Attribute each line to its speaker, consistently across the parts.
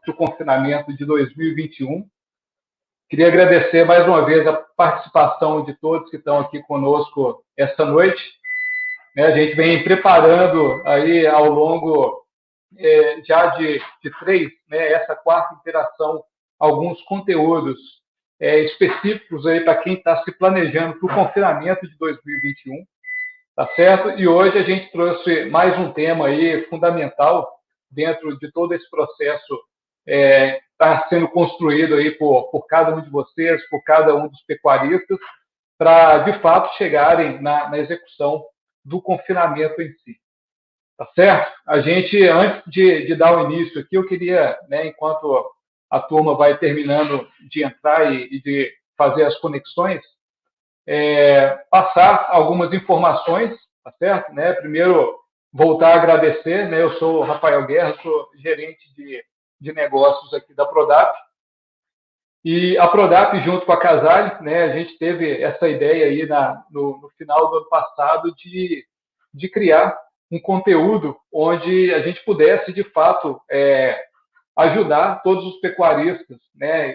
Speaker 1: do confinamento de 2021. Queria agradecer mais uma vez a participação de todos que estão aqui conosco esta noite. A gente vem preparando aí ao longo já de três, essa quarta interação, alguns conteúdos específicos aí para quem está se planejando para o confinamento de 2021, tá certo? E hoje a gente trouxe mais um tema aí fundamental dentro de todo esse processo está sendo construído aí por cada um de vocês, por cada um dos pecuaristas, para, de fato, chegarem na execução do confinamento em si. Tá certo? A gente, antes de dar o início aqui, eu queria, enquanto a turma vai terminando de entrar e de fazer as conexões, passar algumas informações, tá certo? Primeiro, voltar a agradecer, eu sou o Rafael Guerra, sou gerente de negócios aqui da Prodap. E a Prodap, junto com a Casale, a gente teve essa ideia aí no final do ano passado de criar um conteúdo onde a gente pudesse, de fato, ajudar todos os pecuaristas,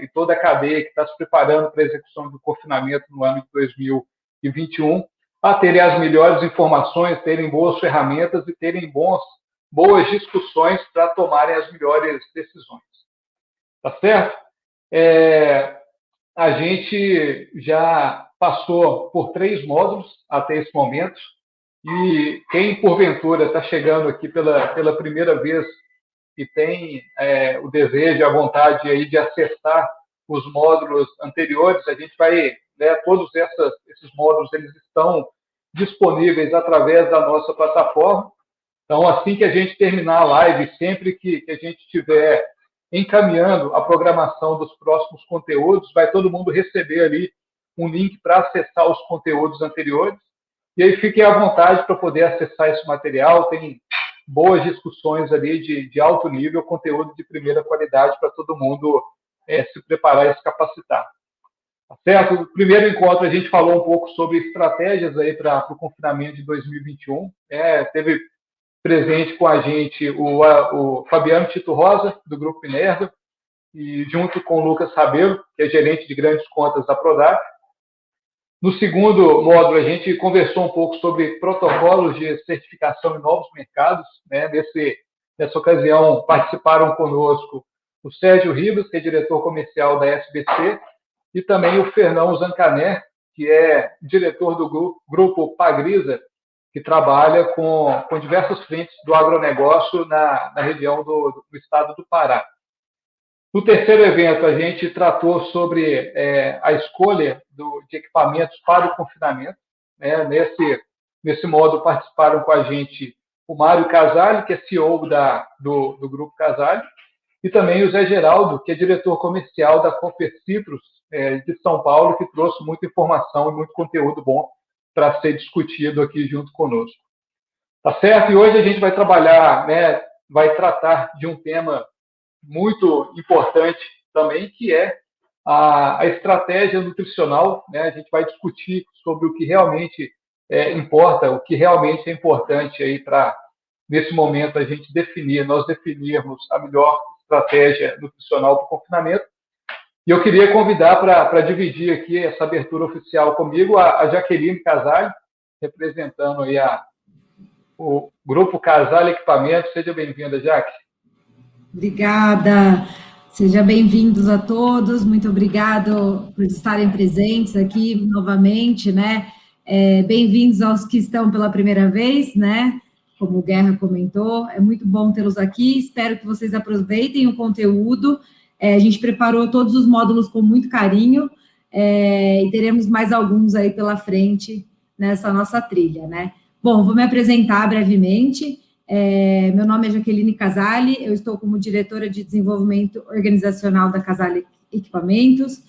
Speaker 1: e toda a cadeia que está se preparando para a execução do confinamento no ano de 2021, a terem as melhores informações, terem boas ferramentas e terem boas discussões para tomarem as melhores decisões. Tá certo? A gente já passou por 3 módulos até esse momento, e quem, porventura, está chegando aqui pela primeira vez e tem o desejo, a vontade aí de acessar os módulos anteriores, a gente vai, todos esses módulos, eles estão disponíveis através da nossa plataforma. Então, assim que a gente terminar a live, sempre que a gente estiver encaminhando a programação dos próximos conteúdos, vai todo mundo receber ali um link para acessar os conteúdos anteriores. E aí fiquem à vontade para poder acessar esse material. Tem boas discussões ali de alto nível, conteúdo de primeira qualidade para todo mundo se preparar e se capacitar. Tá certo? No primeiro encontro, a gente falou um pouco sobre estratégias aí para o confinamento de 2021. Teve presente com a gente o Fabiano Tito Rosa, do Grupo Minerva, e junto com o Lucas Rabelo, que é gerente de grandes contas da Prodap. No segundo módulo, a gente conversou um pouco sobre protocolos de certificação em novos mercados. Nessa ocasião, participaram conosco o Sérgio Ribas, que é diretor comercial da SBC, e também o Fernão Zancaner, que é diretor do Grupo Pagrisa, que trabalha com diversas frentes do agronegócio na região do estado do Pará. No terceiro evento, a gente tratou sobre a escolha de equipamentos para o confinamento. Nesse modo, participaram com a gente o Mário Casale, que é CEO do Grupo Casale, e também o Zé Geraldo, que é diretor comercial da Cooper Citrus de São Paulo, que trouxe muita informação e muito conteúdo bom para ser discutido aqui junto conosco. Tá certo? E hoje a gente vai trabalhar, vai tratar de um tema muito importante também, que é a estratégia nutricional. A gente vai discutir sobre o que realmente importa, o que realmente é importante aí para, nesse momento, a gente nós definirmos a melhor estratégia nutricional para o confinamento. E eu queria convidar para dividir aqui essa abertura oficial comigo a Jaqueline Casale, representando aí o Grupo Casale Equipamentos. Seja bem-vinda, Jaque.
Speaker 2: Obrigada. Sejam bem-vindos a todos. Muito obrigado por estarem presentes aqui novamente, bem-vindos aos que estão pela primeira vez, Como o Guerra comentou, é muito bom tê-los aqui. Espero que vocês aproveitem o conteúdo. A gente preparou todos os módulos com muito carinho e teremos mais alguns aí pela frente nessa nossa trilha, Bom, vou me apresentar brevemente. Meu nome é Jaqueline Casale, eu estou como diretora de desenvolvimento organizacional da Casale Equipamentos,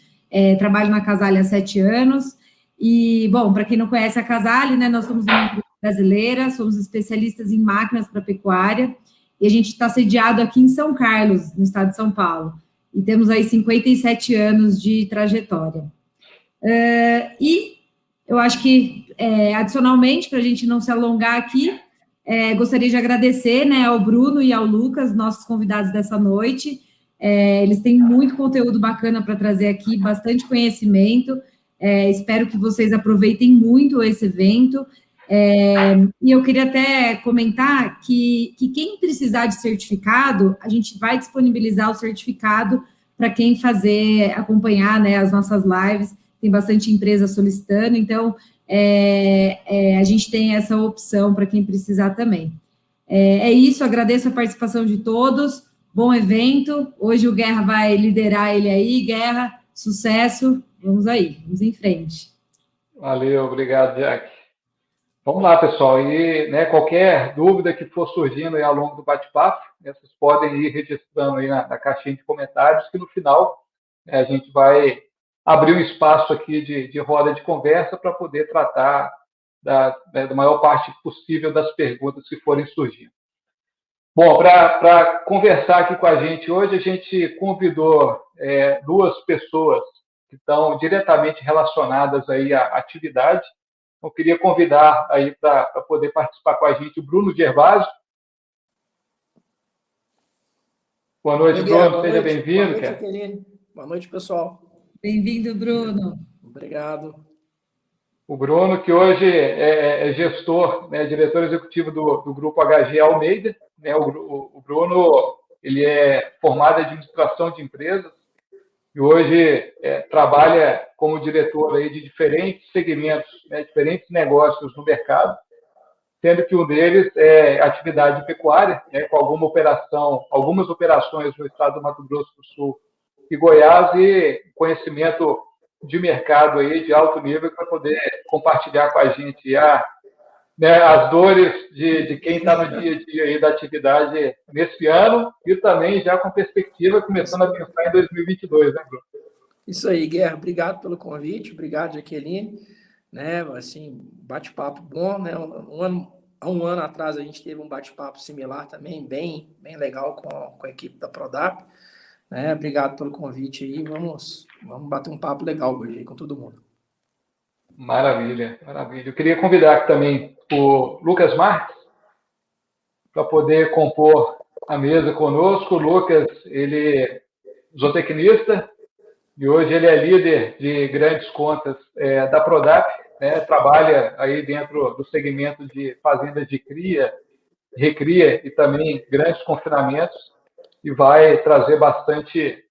Speaker 2: trabalho na Casale há 7 anos, e, bom, para quem não conhece a Casale, nós somos uma empresa brasileira, somos especialistas em máquinas para pecuária, e a gente está sediado aqui em São Carlos, no estado de São Paulo, e temos aí 57 anos de trajetória. E eu acho que, adicionalmente, para a gente não se alongar aqui, gostaria de agradecer ao Bruno e ao Lucas, nossos convidados dessa noite, Eles têm muito conteúdo bacana para trazer aqui, bastante conhecimento. Espero que vocês aproveitem muito esse evento. E eu queria até comentar que quem precisar de certificado, a gente vai disponibilizar o certificado para quem acompanhar, né, as nossas lives. Tem bastante empresa solicitando, então a gente tem essa opção para quem precisar também. É isso, agradeço a participação de todos, bom evento, hoje o Guerra vai liderar ele aí, Guerra, sucesso, vamos aí, vamos em frente.
Speaker 1: Valeu, obrigado, Jack. Vamos lá, pessoal, e né, qualquer dúvida que for surgindo aí ao longo do bate-papo, vocês podem ir registrando aí na caixinha de comentários, que no final a gente vai abrir um espaço aqui de roda de conversa para poder tratar da maior parte possível das perguntas que forem surgindo. Bom, para conversar aqui com a gente hoje, a gente convidou duas pessoas que estão diretamente relacionadas aí à atividade. Eu queria convidar aí para poder participar com a gente o Bruno Gervásio. Boa noite, Bruno. Seja bem-vindo.
Speaker 3: Boa noite, Jaqueline. Boa noite, pessoal.
Speaker 2: Bem-vindo, Bruno.
Speaker 3: Obrigado.
Speaker 1: O Bruno, que hoje é gestor, né, diretor executivo do Grupo HG Almeida. Né, o Bruno ele é formado em administração de empresas e hoje trabalha como diretor aí de diferentes segmentos, né, diferentes negócios no mercado, sendo que um deles é atividade pecuária, né, com algumas operações no estado do Mato Grosso do Sul e Goiás, e conhecimento de mercado aí de alto nível para poder compartilhar com a gente as dores de quem está no dia a dia aí da atividade nesse ano e também já com perspectiva começando a pensar em 2022, né, Bruno?
Speaker 3: Isso aí, Guerra. Obrigado pelo convite. Obrigado, Jaqueline. Né, assim, bate-papo bom, né? Há um ano atrás a gente teve um bate-papo similar também, bem legal com a equipe da Prodap. Né? Obrigado pelo convite aí. Vamos bater um papo legal hoje aí com todo mundo.
Speaker 1: Maravilha, maravilha. Eu queria convidar aqui também o Lucas Marques para poder compor a mesa conosco. O Lucas, ele é zootecnista e hoje ele é líder de grandes contas da Prodap, né? Trabalha aí dentro do segmento de fazendas de cria, recria e também grandes confinamentos e vai trazer bastante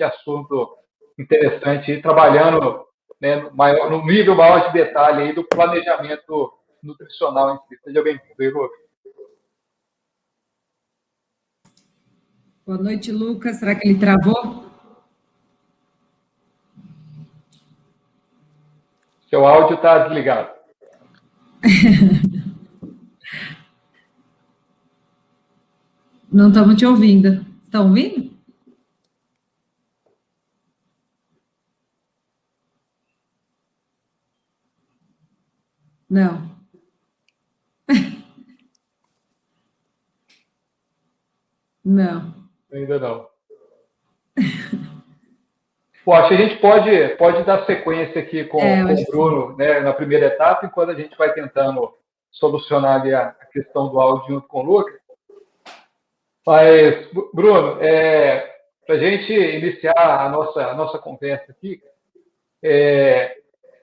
Speaker 1: assunto interessante aí, trabalhando, né, no nível maior de detalhe aí do planejamento nutricional em si. Seja bem-vindo, Lucas.
Speaker 2: Boa noite, Lucas. Será que ele travou?
Speaker 1: Seu áudio está desligado.
Speaker 2: Não estamos te ouvindo. Estão ouvindo? Não. Não.
Speaker 1: Ainda não. Bom, acho que a gente pode dar sequência aqui com o Bruno, né, na primeira etapa, enquanto a gente vai tentando solucionar ali a questão do áudio junto com o Lucas. Mas, Bruno, para a gente iniciar a nossa conversa aqui,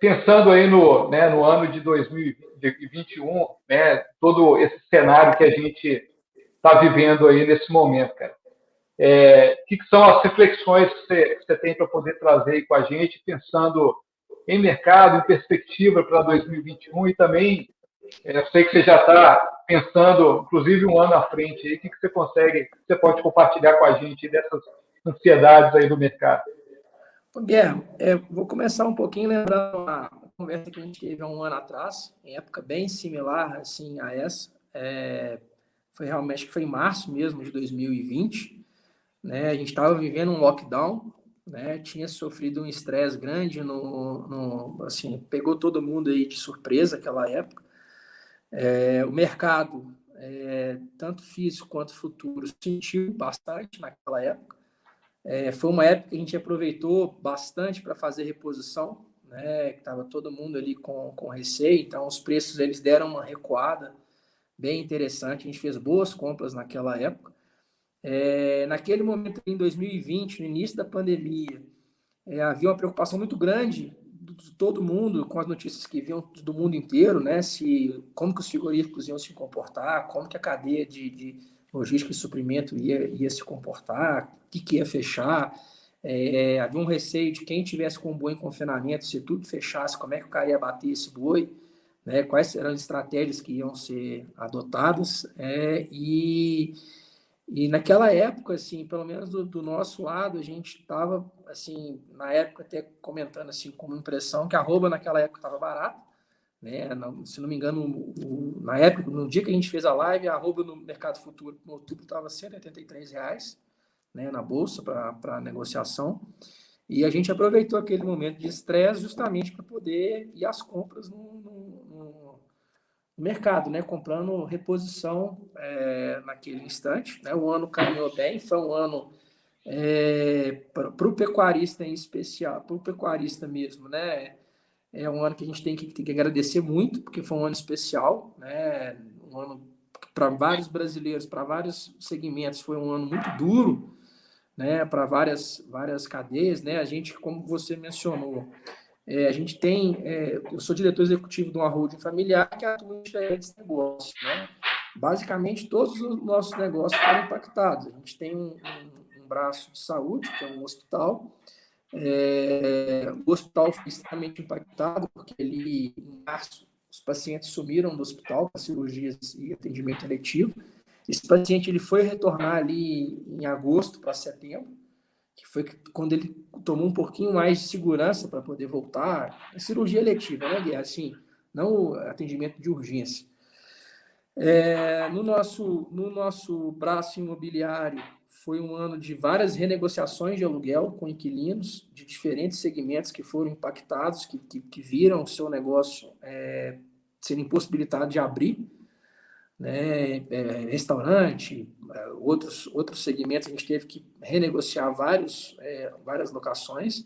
Speaker 1: pensando aí no ano de 2021, né, todo esse cenário que a gente está vivendo aí nesse momento, cara. Que são as reflexões que você tem para poder trazer aí com a gente, pensando em mercado, em perspectiva para 2021 e também, eu sei que você já está pensando, inclusive, um ano à frente aí, o que você pode compartilhar com a gente dessas ansiedades aí do mercado?
Speaker 3: Guerra, vou começar um pouquinho lembrando uma conversa que a gente teve há um ano atrás, em época bem similar assim, a essa. Foi realmente, acho que foi em março mesmo de 2020. Né? A gente estava vivendo um lockdown, né? Tinha sofrido um estresse grande, assim, pegou todo mundo aí de surpresa naquela época. O mercado, tanto físico quanto futuro, sentiu bastante naquela época. Foi uma época que a gente aproveitou bastante para fazer reposição, né? Estava todo mundo ali com receio, então os preços eles deram uma recuada bem interessante. A gente fez boas compras naquela época. Naquele momento, em 2020, no início da pandemia, havia uma preocupação muito grande de todo mundo com as notícias que vinham do mundo inteiro, né? Como que os frigoríficos iam se comportar, como que a cadeia de logística e suprimento ia se comportar, o que ia fechar. Havia um receio de quem tivesse com o boi em confinamento, se tudo fechasse, como é que o cara ia bater esse boi, né? Quais eram as estratégias que iam ser adotadas. E naquela época, assim, pelo menos do nosso lado, a gente estava, assim, na época até comentando assim como impressão que a arroba naquela época estava barata, né? Se não me engano, na época, no dia que a gente fez a live, a arroba no mercado futuro, no outubro, estava R$ 183, né, na bolsa para negociação. E a gente aproveitou aquele momento de estresse justamente para poder ir às compras no mercado, né? Comprando reposição naquele instante. Né? O ano caminhou bem, foi um ano para o pecuarista em especial, para o pecuarista mesmo, né? É um ano que a gente tem que agradecer muito, porque foi um ano especial, né? Um ano para vários brasileiros, para vários segmentos, foi um ano muito duro, né? Para várias cadeias, né? A gente, como você mencionou, a gente tem, eu sou diretor executivo de uma holding familiar que atua em diferentes negócios, né? Basicamente, todos os nossos negócios foram impactados. A gente tem um braço de saúde, que é um hospital. O hospital foi extremamente impactado, porque ali, em março, os pacientes sumiram do hospital para cirurgias e atendimento eletivo. Esse paciente ele foi retornar ali em agosto para setembro, que foi quando ele tomou um pouquinho mais de segurança para poder voltar. A cirurgia eletiva, né, Guerra? Assim, não o atendimento de urgência. No nosso braço imobiliário, foi um ano de várias renegociações de aluguel com inquilinos de diferentes segmentos que foram impactados, que viram o seu negócio ser impossibilitado de abrir, né? Restaurante, outros segmentos, a gente teve que renegociar várias locações.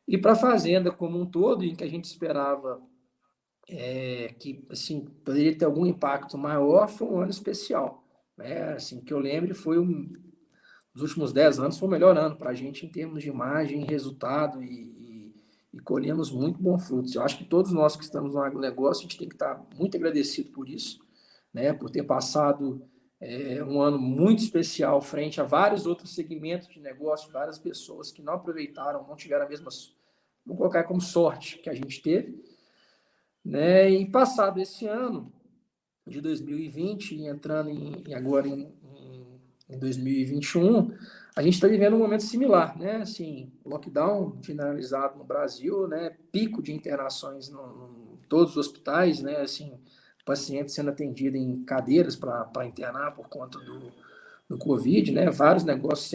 Speaker 3: E para a fazenda como um todo, em que a gente esperava que assim, poderia ter algum impacto maior, foi um ano especial. Né? Assim, que eu lembro, nos últimos 10 anos, foi o melhor ano para a gente em termos de imagem, resultado e colhemos muito bons frutos. Eu acho que todos nós que estamos no agronegócio, a gente tem que estar muito agradecido por isso, né? Por ter passado um ano muito especial frente a vários outros segmentos de negócio, várias pessoas que não aproveitaram, não tiveram a mesma, vou colocar como sorte que a gente teve, né? E passado esse ano de 2020 e entrando agora em 2021, a gente está vivendo um momento similar, né? Assim, lockdown generalizado no Brasil, né? Pico de internações em todos os hospitais, né? Assim, pacientes sendo atendidos em cadeiras para internar por conta do Covid, né? Vários negócios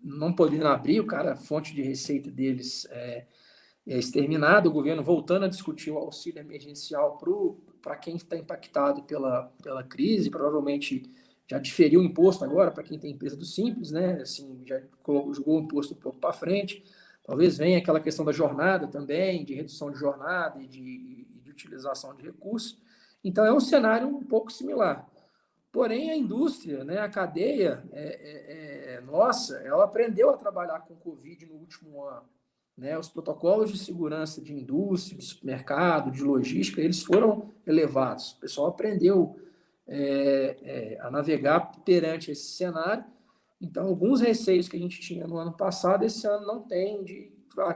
Speaker 3: não podendo abrir, o cara, a fonte de receita deles é exterminado, o governo voltando a discutir o auxílio emergencial para quem está impactado pela crise, provavelmente já diferiu o imposto agora para quem tem empresa do Simples, né? Assim, já jogou o imposto um pouco para frente. Talvez venha aquela questão da jornada também, de redução de jornada e de utilização de recursos. Então, é um cenário um pouco similar. Porém, a indústria, né, a cadeia nossa, ela aprendeu a trabalhar com o Covid no último ano. Né? Os protocolos de segurança de indústria, de supermercado, de logística, eles foram elevados. O pessoal aprendeu a navegar perante esse cenário. Então, alguns receios que a gente tinha no ano passado, esse ano não tem,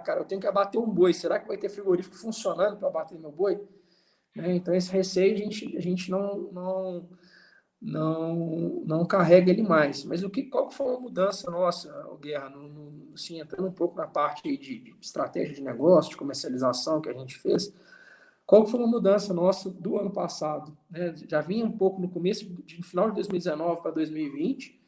Speaker 3: cara, eu tenho que abater um boi, será que vai ter frigorífico funcionando para abater meu boi? Né? Então, esse receio a gente não carrega ele mais. Mas qual foi a mudança nossa, Guerra, assim, entrando um pouco na parte de estratégia de negócio, de comercialização que a gente fez, qual foi uma mudança nossa do ano passado? Né? Já vinha um pouco no final de 2019 para 2020,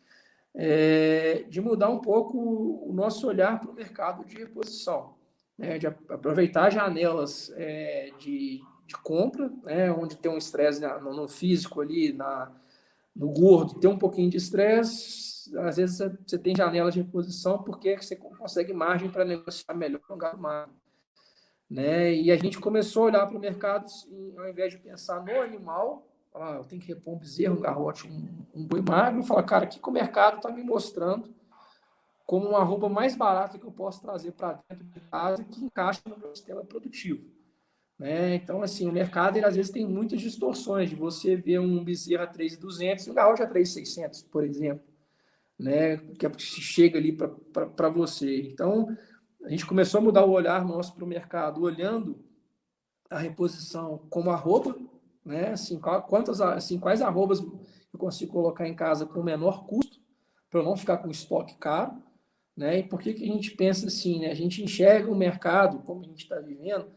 Speaker 3: de mudar um pouco o nosso olhar para o mercado de reposição, né? De aproveitar janelas de compra, né? Onde tem um estresse no físico ali, no gordo, ter um pouquinho de estresse, às vezes você tem janelas de reposição porque você consegue margem para negociar melhor no lugar do mar. Né? E a gente começou a olhar para o mercado, ao invés de pensar no animal, Fala, eu tenho que repor um bezerro, um garrote, um boi magro. Fala, cara, o que o mercado está me mostrando como uma arroba mais barata que eu posso trazer para dentro de casa que encaixa no meu sistema produtivo. Né? Então, assim, o mercado, ele, às vezes, tem muitas distorções de você ver um bezerro a 3.200 e um garrote a 3.600, por exemplo, né? Que chega ali para você. Então, a gente começou a mudar o olhar nosso para o mercado, olhando a reposição como arroba, né? Assim, quais arrobas eu consigo colocar em casa com menor custo, para eu não ficar com estoque caro, né? E por que a gente pensa assim, né? A gente enxerga o mercado, como a gente está vivendo,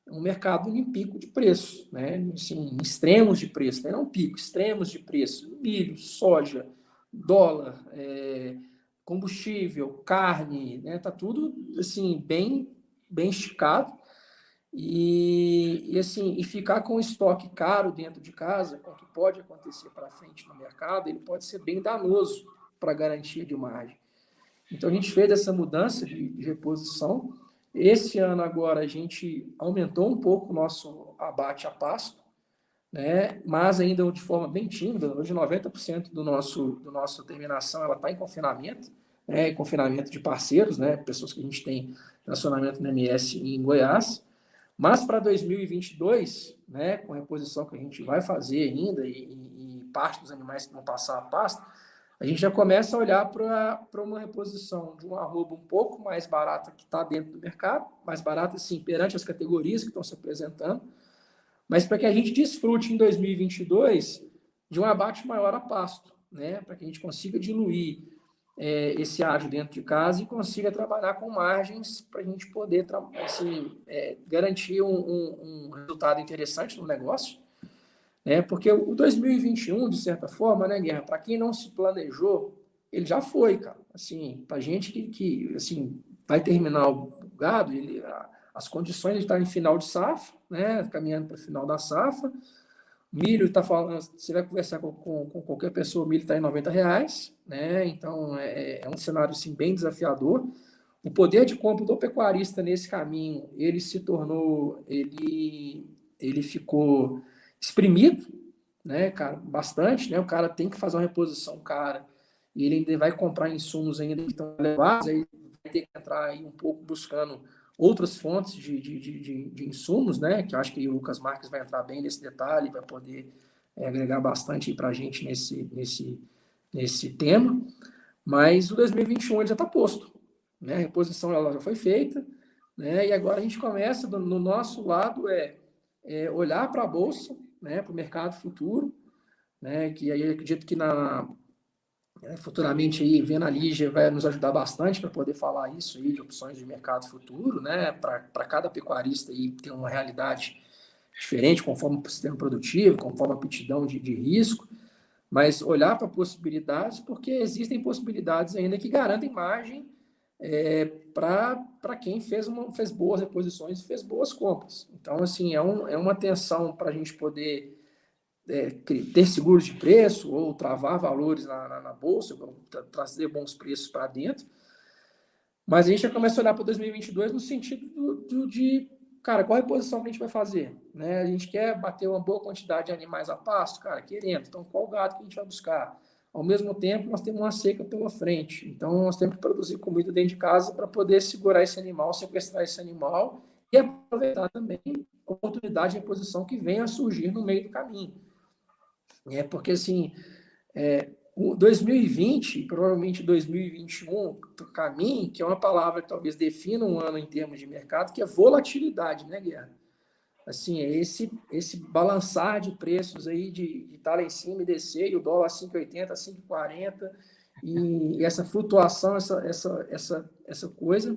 Speaker 3: um mercado em pico de preço, né? Assim, em extremos de preço, né? Não pico, extremos de preço. Milho, soja, dólar, combustível, carne, né? Tá tudo assim bem esticado e ficar com estoque caro dentro de casa, com o que pode acontecer para frente no mercado, ele pode ser bem danoso para a garantia de margem. Então, a gente fez essa mudança de reposição. Esse ano, agora, a gente aumentou um pouco o nosso abate a pasto, né? Mas ainda de forma bem tímida. Hoje, 90% do nosso terminação ela está em confinamento, né? Em confinamento de parceiros, né? Pessoas que a gente tem relacionamento no MS em Goiás. Mas para 2022, né? Com a reposição que a gente vai fazer ainda e parte dos animais que vão passar a pasto, a gente já começa a olhar para uma reposição de um arroba um pouco mais barata que está dentro do mercado, mais barata, sim, perante as categorias que estão se apresentando, mas para que a gente desfrute em 2022 de um abate maior a pasto, né? Para que a gente consiga diluir esse ágio dentro de casa e consiga trabalhar com margens para a gente poder assim, garantir um resultado interessante no negócio, né? Porque o 2021, de certa forma, né, Guerra, para quem não se planejou, ele já foi, cara. Assim, para gente que assim, vai terminar o gado, as condições de estar em final de safra, né, caminhando para o final da safra. Milho está falando, você vai conversar com qualquer pessoa, o milho está em R$ 90, né? Então é um cenário assim, bem desafiador. O poder de compra do pecuarista nesse caminho, ele ficou exprimido, né, cara, bastante, né? O cara tem que fazer uma reposição cara e ele ainda vai comprar insumos ainda que estão elevados, aí vai ter que entrar aí um pouco buscando outras fontes de insumos, né? Que eu acho que o Lucas Marques vai entrar bem nesse detalhe, vai poder agregar bastante para a gente nesse tema. Mas o 2021 ele já está posto, né? A reposição ela já foi feita, né? E agora a gente começa no nosso lado olhar para a bolsa, né? Para o mercado futuro, né? Que aí eu acredito que futuramente aí vendo a Lígia vai nos ajudar bastante para poder falar isso aí de opções de mercado futuro, né? Para cada pecuarista aí ter uma realidade diferente conforme o sistema produtivo, conforme a aptidão de risco, mas olhar para possibilidades, porque existem possibilidades ainda que garantem margem para quem fez boas reposições e fez boas compras. Então, assim, é uma atenção para a gente poder ter seguros de preço ou travar valores na bolsa, trazer bons preços para dentro. Mas a gente já começa a olhar para 2022 no sentido de, cara, qual a reposição que a gente vai fazer? Né? A gente quer bater uma boa quantidade de animais a pasto? Cara, querendo. Então, qual gado que a gente vai buscar? Ao mesmo tempo, nós temos uma seca pela frente. Então, nós temos que produzir comida dentro de casa para poder segurar esse animal, sequestrar esse animal e aproveitar também a oportunidade de reposição que venha a surgir no meio do caminho. Porque, assim, 2020, provavelmente 2021, para mim, que é uma palavra que talvez defina um ano em termos de mercado, que é volatilidade, né, Guerra? Assim, é esse balançar de preços aí, de estar lá em cima e descer, e o dólar a 5,80, a 5,40, e essa flutuação, essa coisa,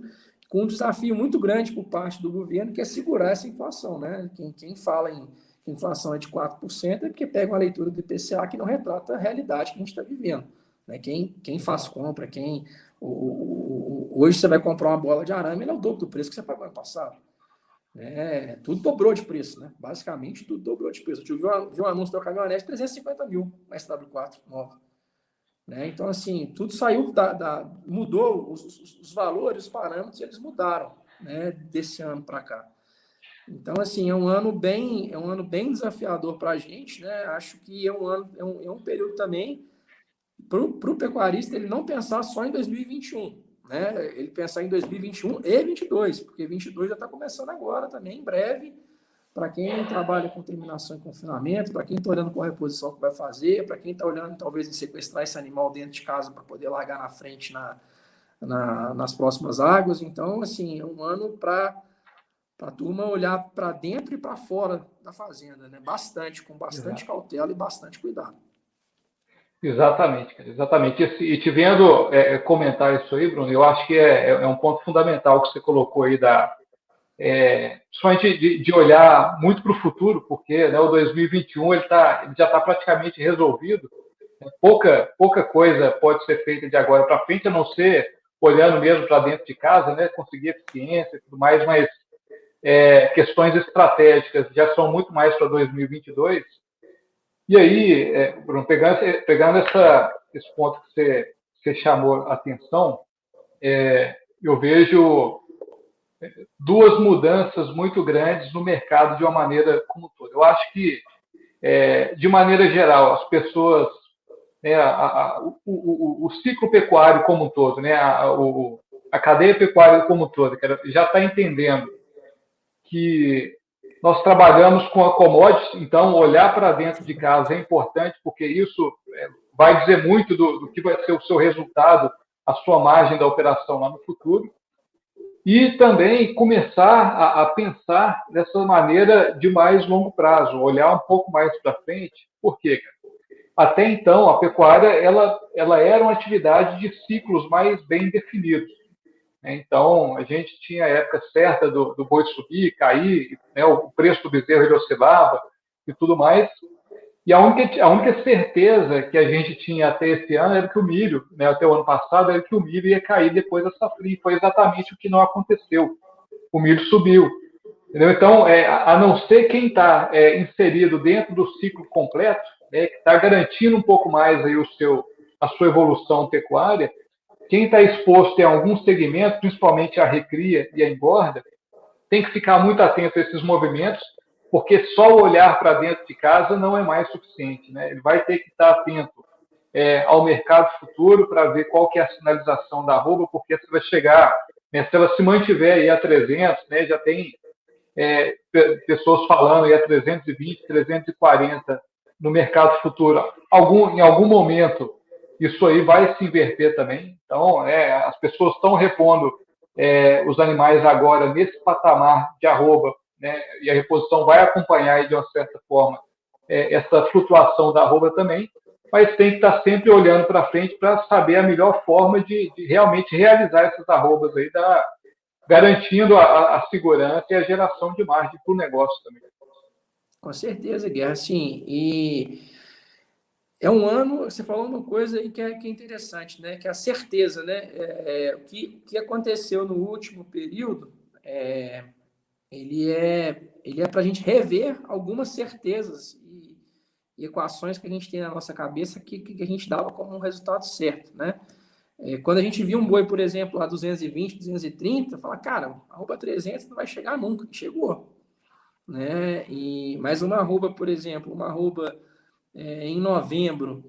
Speaker 3: com um desafio muito grande por parte do governo, que é segurar essa inflação, né? Quem fala em inflação é de 4%, é porque pega uma leitura do IPCA que não retrata a realidade que a gente está vivendo. Né? Quem faz compra, hoje você vai comprar uma bola de arame, ele é o dobro do preço que você pagou ano passado. Tudo dobrou de preço, né? Basicamente, tudo dobrou de preço. Eu vi um anúncio da caminhonete de 350 mil, uma SW4 nova. Né? Então, assim, tudo saiu, mudou, os valores, os parâmetros, eles mudaram, né, desse ano para cá. Então, assim, é um ano bem desafiador para a gente, né? Acho que é um período também para o pecuarista ele não pensar só em 2021, né? Ele pensar em 2021 e 22, porque 22 já está começando agora também, em breve, para quem trabalha com terminação e confinamento, para quem está olhando qual reposição que vai fazer, para quem está olhando talvez em sequestrar esse animal dentro de casa para poder largar na frente nas próximas águas. Então, assim, é um ano para a turma olhar para dentro e para fora da fazenda, né? Com bastante cautela e bastante cuidado.
Speaker 1: Exatamente, cara, exatamente. E te vendo comentar isso aí, Bruno, eu acho que é um ponto fundamental que você colocou aí, principalmente de olhar muito para o futuro, porque, né, o 2021 ele já está praticamente resolvido. Pouca coisa pode ser feita de agora para frente, a não ser olhando mesmo para dentro de casa, né, conseguir eficiência e tudo mais, mas questões estratégicas já são muito mais para 2022. E aí, Bruno, pegando esse ponto que você chamou a atenção, eu vejo duas mudanças muito grandes no mercado de uma maneira como toda. Eu acho que, de maneira geral, as pessoas, né, o ciclo pecuário como um todo, né, a cadeia pecuária como um todo, já está entendendo que nós trabalhamos com a commodity, então olhar para dentro de casa é importante, porque isso vai dizer muito do que vai ser o seu resultado, a sua margem da operação lá no futuro. E também começar a pensar dessa maneira de mais longo prazo, olhar um pouco mais para frente. Por quê? Até então, a pecuária ela era uma atividade de ciclos mais bem definidos. Então, a gente tinha a época certa do boi subir, cair, né, o preço do bezerro ele oscilava e tudo mais. E a única certeza que a gente tinha até esse ano era que o milho, né, até o ano passado, era que o milho ia cair depois da safrinha. Foi exatamente o que não aconteceu. O milho subiu. Entendeu? Então, a não ser quem está inserido dentro do ciclo completo, né, que está garantindo um pouco mais aí a sua evolução pecuária, quem está exposto em alguns segmentos, principalmente a recria e a engorda, tem que ficar muito atento a esses movimentos, porque só olhar para dentro de casa não é mais suficiente. Né? Ele vai ter que estar atento ao mercado futuro para ver qual que é a sinalização da arroba, porque você vai chegar, né, se ela se mantiver aí a 300, né, já tem pessoas falando aí a 320, 340 no mercado futuro. Em algum momento, isso aí vai se inverter também. Então, as pessoas estão repondo os animais agora nesse patamar de arroba, né? E a reposição vai acompanhar aí, de uma certa forma essa flutuação da arroba também, mas tem que estar sempre olhando para frente para saber a melhor forma de realmente realizar essas arrobas aí, garantindo a segurança e a geração de margem para o negócio também.
Speaker 3: Com certeza, Guerra, sim. E é um ano, você falou uma coisa aí que é interessante, né? Que é a certeza, né? O que aconteceu no último período, ele é para a gente rever algumas certezas e equações que a gente tem na nossa cabeça que a gente dava como um resultado certo, né? Quando a gente viu um boi, por exemplo, a 220, 230, fala, cara, a arroba 300 não vai chegar nunca, chegou, né? Mas uma arroba, por exemplo, em novembro,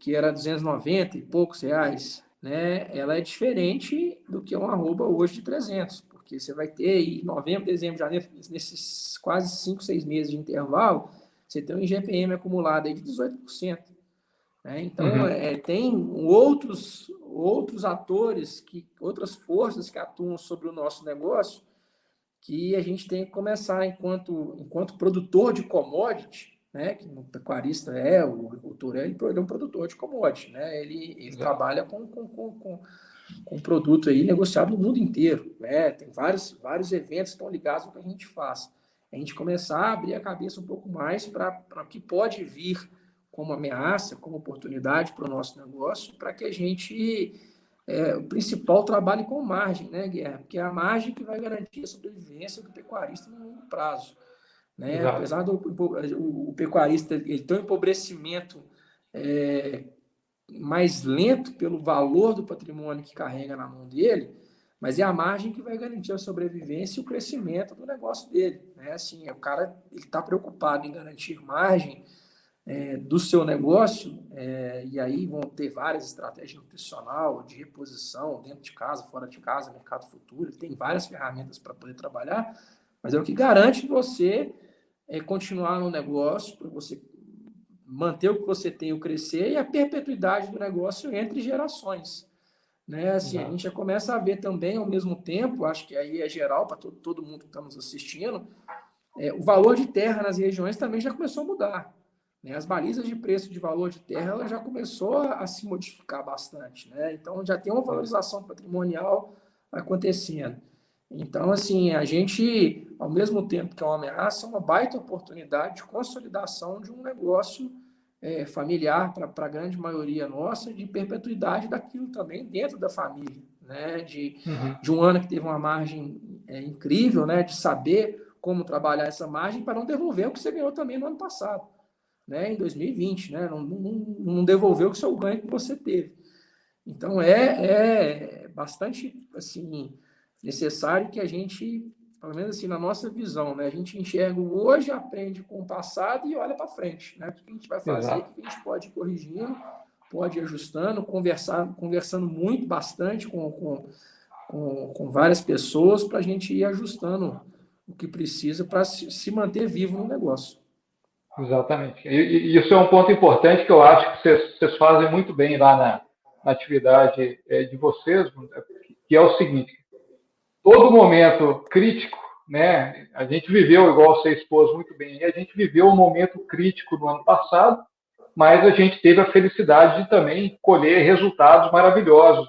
Speaker 3: que era 290 e poucos reais, né? Ela é diferente do que uma arroba hoje de 300, porque você vai ter aí novembro, dezembro, janeiro, nesses quase 5, 6 meses de intervalo, você tem um IGPM acumulado aí de 18%. Né? Então, tem outros atores, outras forças que atuam sobre o nosso negócio, que a gente tem que começar, enquanto produtor de commodity, né? Que o pecuarista o agricultor ele é um produtor de commodity, né? Ele trabalha com produto aí negociado no mundo inteiro, né? Tem vários eventos que estão ligados ao que a gente faz. A gente começar a abrir a cabeça um pouco mais para o que pode vir como ameaça, como oportunidade para o nosso negócio, para que a gente, o principal, trabalhe com margem, né, Guerra? Porque é a margem que vai garantir a sobrevivência do pecuarista no longo prazo. Né? Apesar do pecuarista ele ter um empobrecimento mais lento pelo valor do patrimônio que carrega na mão dele, mas é a margem que vai garantir a sobrevivência e o crescimento do negócio dele, né? Assim, o cara está preocupado em garantir margem do seu negócio, e aí vão ter várias estratégias nutricional, de reposição, dentro de casa, fora de casa, mercado futuro, tem várias ferramentas para poder trabalhar, mas é o que garante você continuar no negócio, para você manter o que você tem, o crescer, e a perpetuidade do negócio entre gerações. Né? Assim, a gente já começa a ver também, ao mesmo tempo, acho que aí é geral para todo mundo que está nos assistindo, o valor de terra nas regiões também já começou a mudar. Né? As balizas de preço de valor de terra ela já começou a se modificar bastante. Né? Então, já tem uma valorização patrimonial acontecendo. Então, assim, a gente, ao mesmo tempo que é uma ameaça, é uma baita oportunidade de consolidação de um negócio familiar para a grande maioria nossa, de perpetuidade daquilo também dentro da família, né? De um ano que teve uma margem incrível, né? De saber como trabalhar essa margem para não devolver o que você ganhou também no ano passado, né? Em 2020, né? Não devolveu o seu ganho que você teve. Então, é bastante, assim, necessário que a gente, pelo menos assim, na nossa visão, né? A gente enxerga o hoje, aprende com o passado e olha para frente, né? O que a gente vai fazer, o que a gente pode ir corrigindo, pode ir ajustando, conversando muito, bastante com várias pessoas para a gente ir ajustando o que precisa para se manter vivo no negócio.
Speaker 1: Exatamente. E isso é um ponto importante que eu acho que vocês fazem muito bem lá na atividade de vocês, que é o seguinte: todo momento crítico, né? A gente viveu, igual você expôs muito bem, a gente viveu um momento crítico no ano passado, mas a gente teve a felicidade de também colher resultados maravilhosos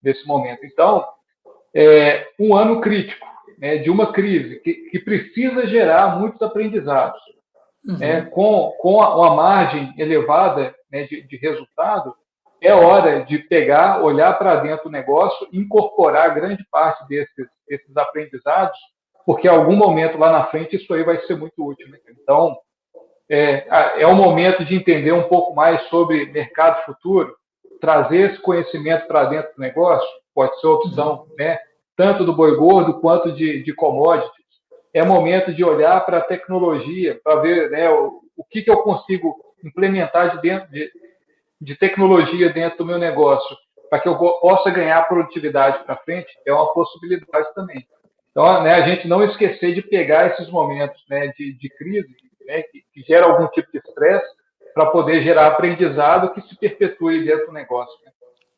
Speaker 1: desse momento. Então, um ano crítico, né, de uma crise que precisa gerar muitos aprendizados, com uma margem elevada, né, de resultado, é hora de pegar, olhar para dentro do negócio, incorporar grande parte desses aprendizados, porque em algum momento lá na frente isso aí vai ser muito útil. Né? Então, é o momento de entender um pouco mais sobre mercado futuro, trazer esse conhecimento para dentro do negócio, pode ser opção, né? Tanto do boi gordo quanto de commodities. É momento de olhar para a tecnologia, para ver, né, o que eu consigo implementar de tecnologia dentro do meu negócio, para que eu possa ganhar produtividade para frente, é uma possibilidade também. Então, né, a gente não esquecer de pegar esses momentos, né, de crise, né, que gera algum tipo de estresse, para poder gerar aprendizado que se perpetue dentro do negócio. Né?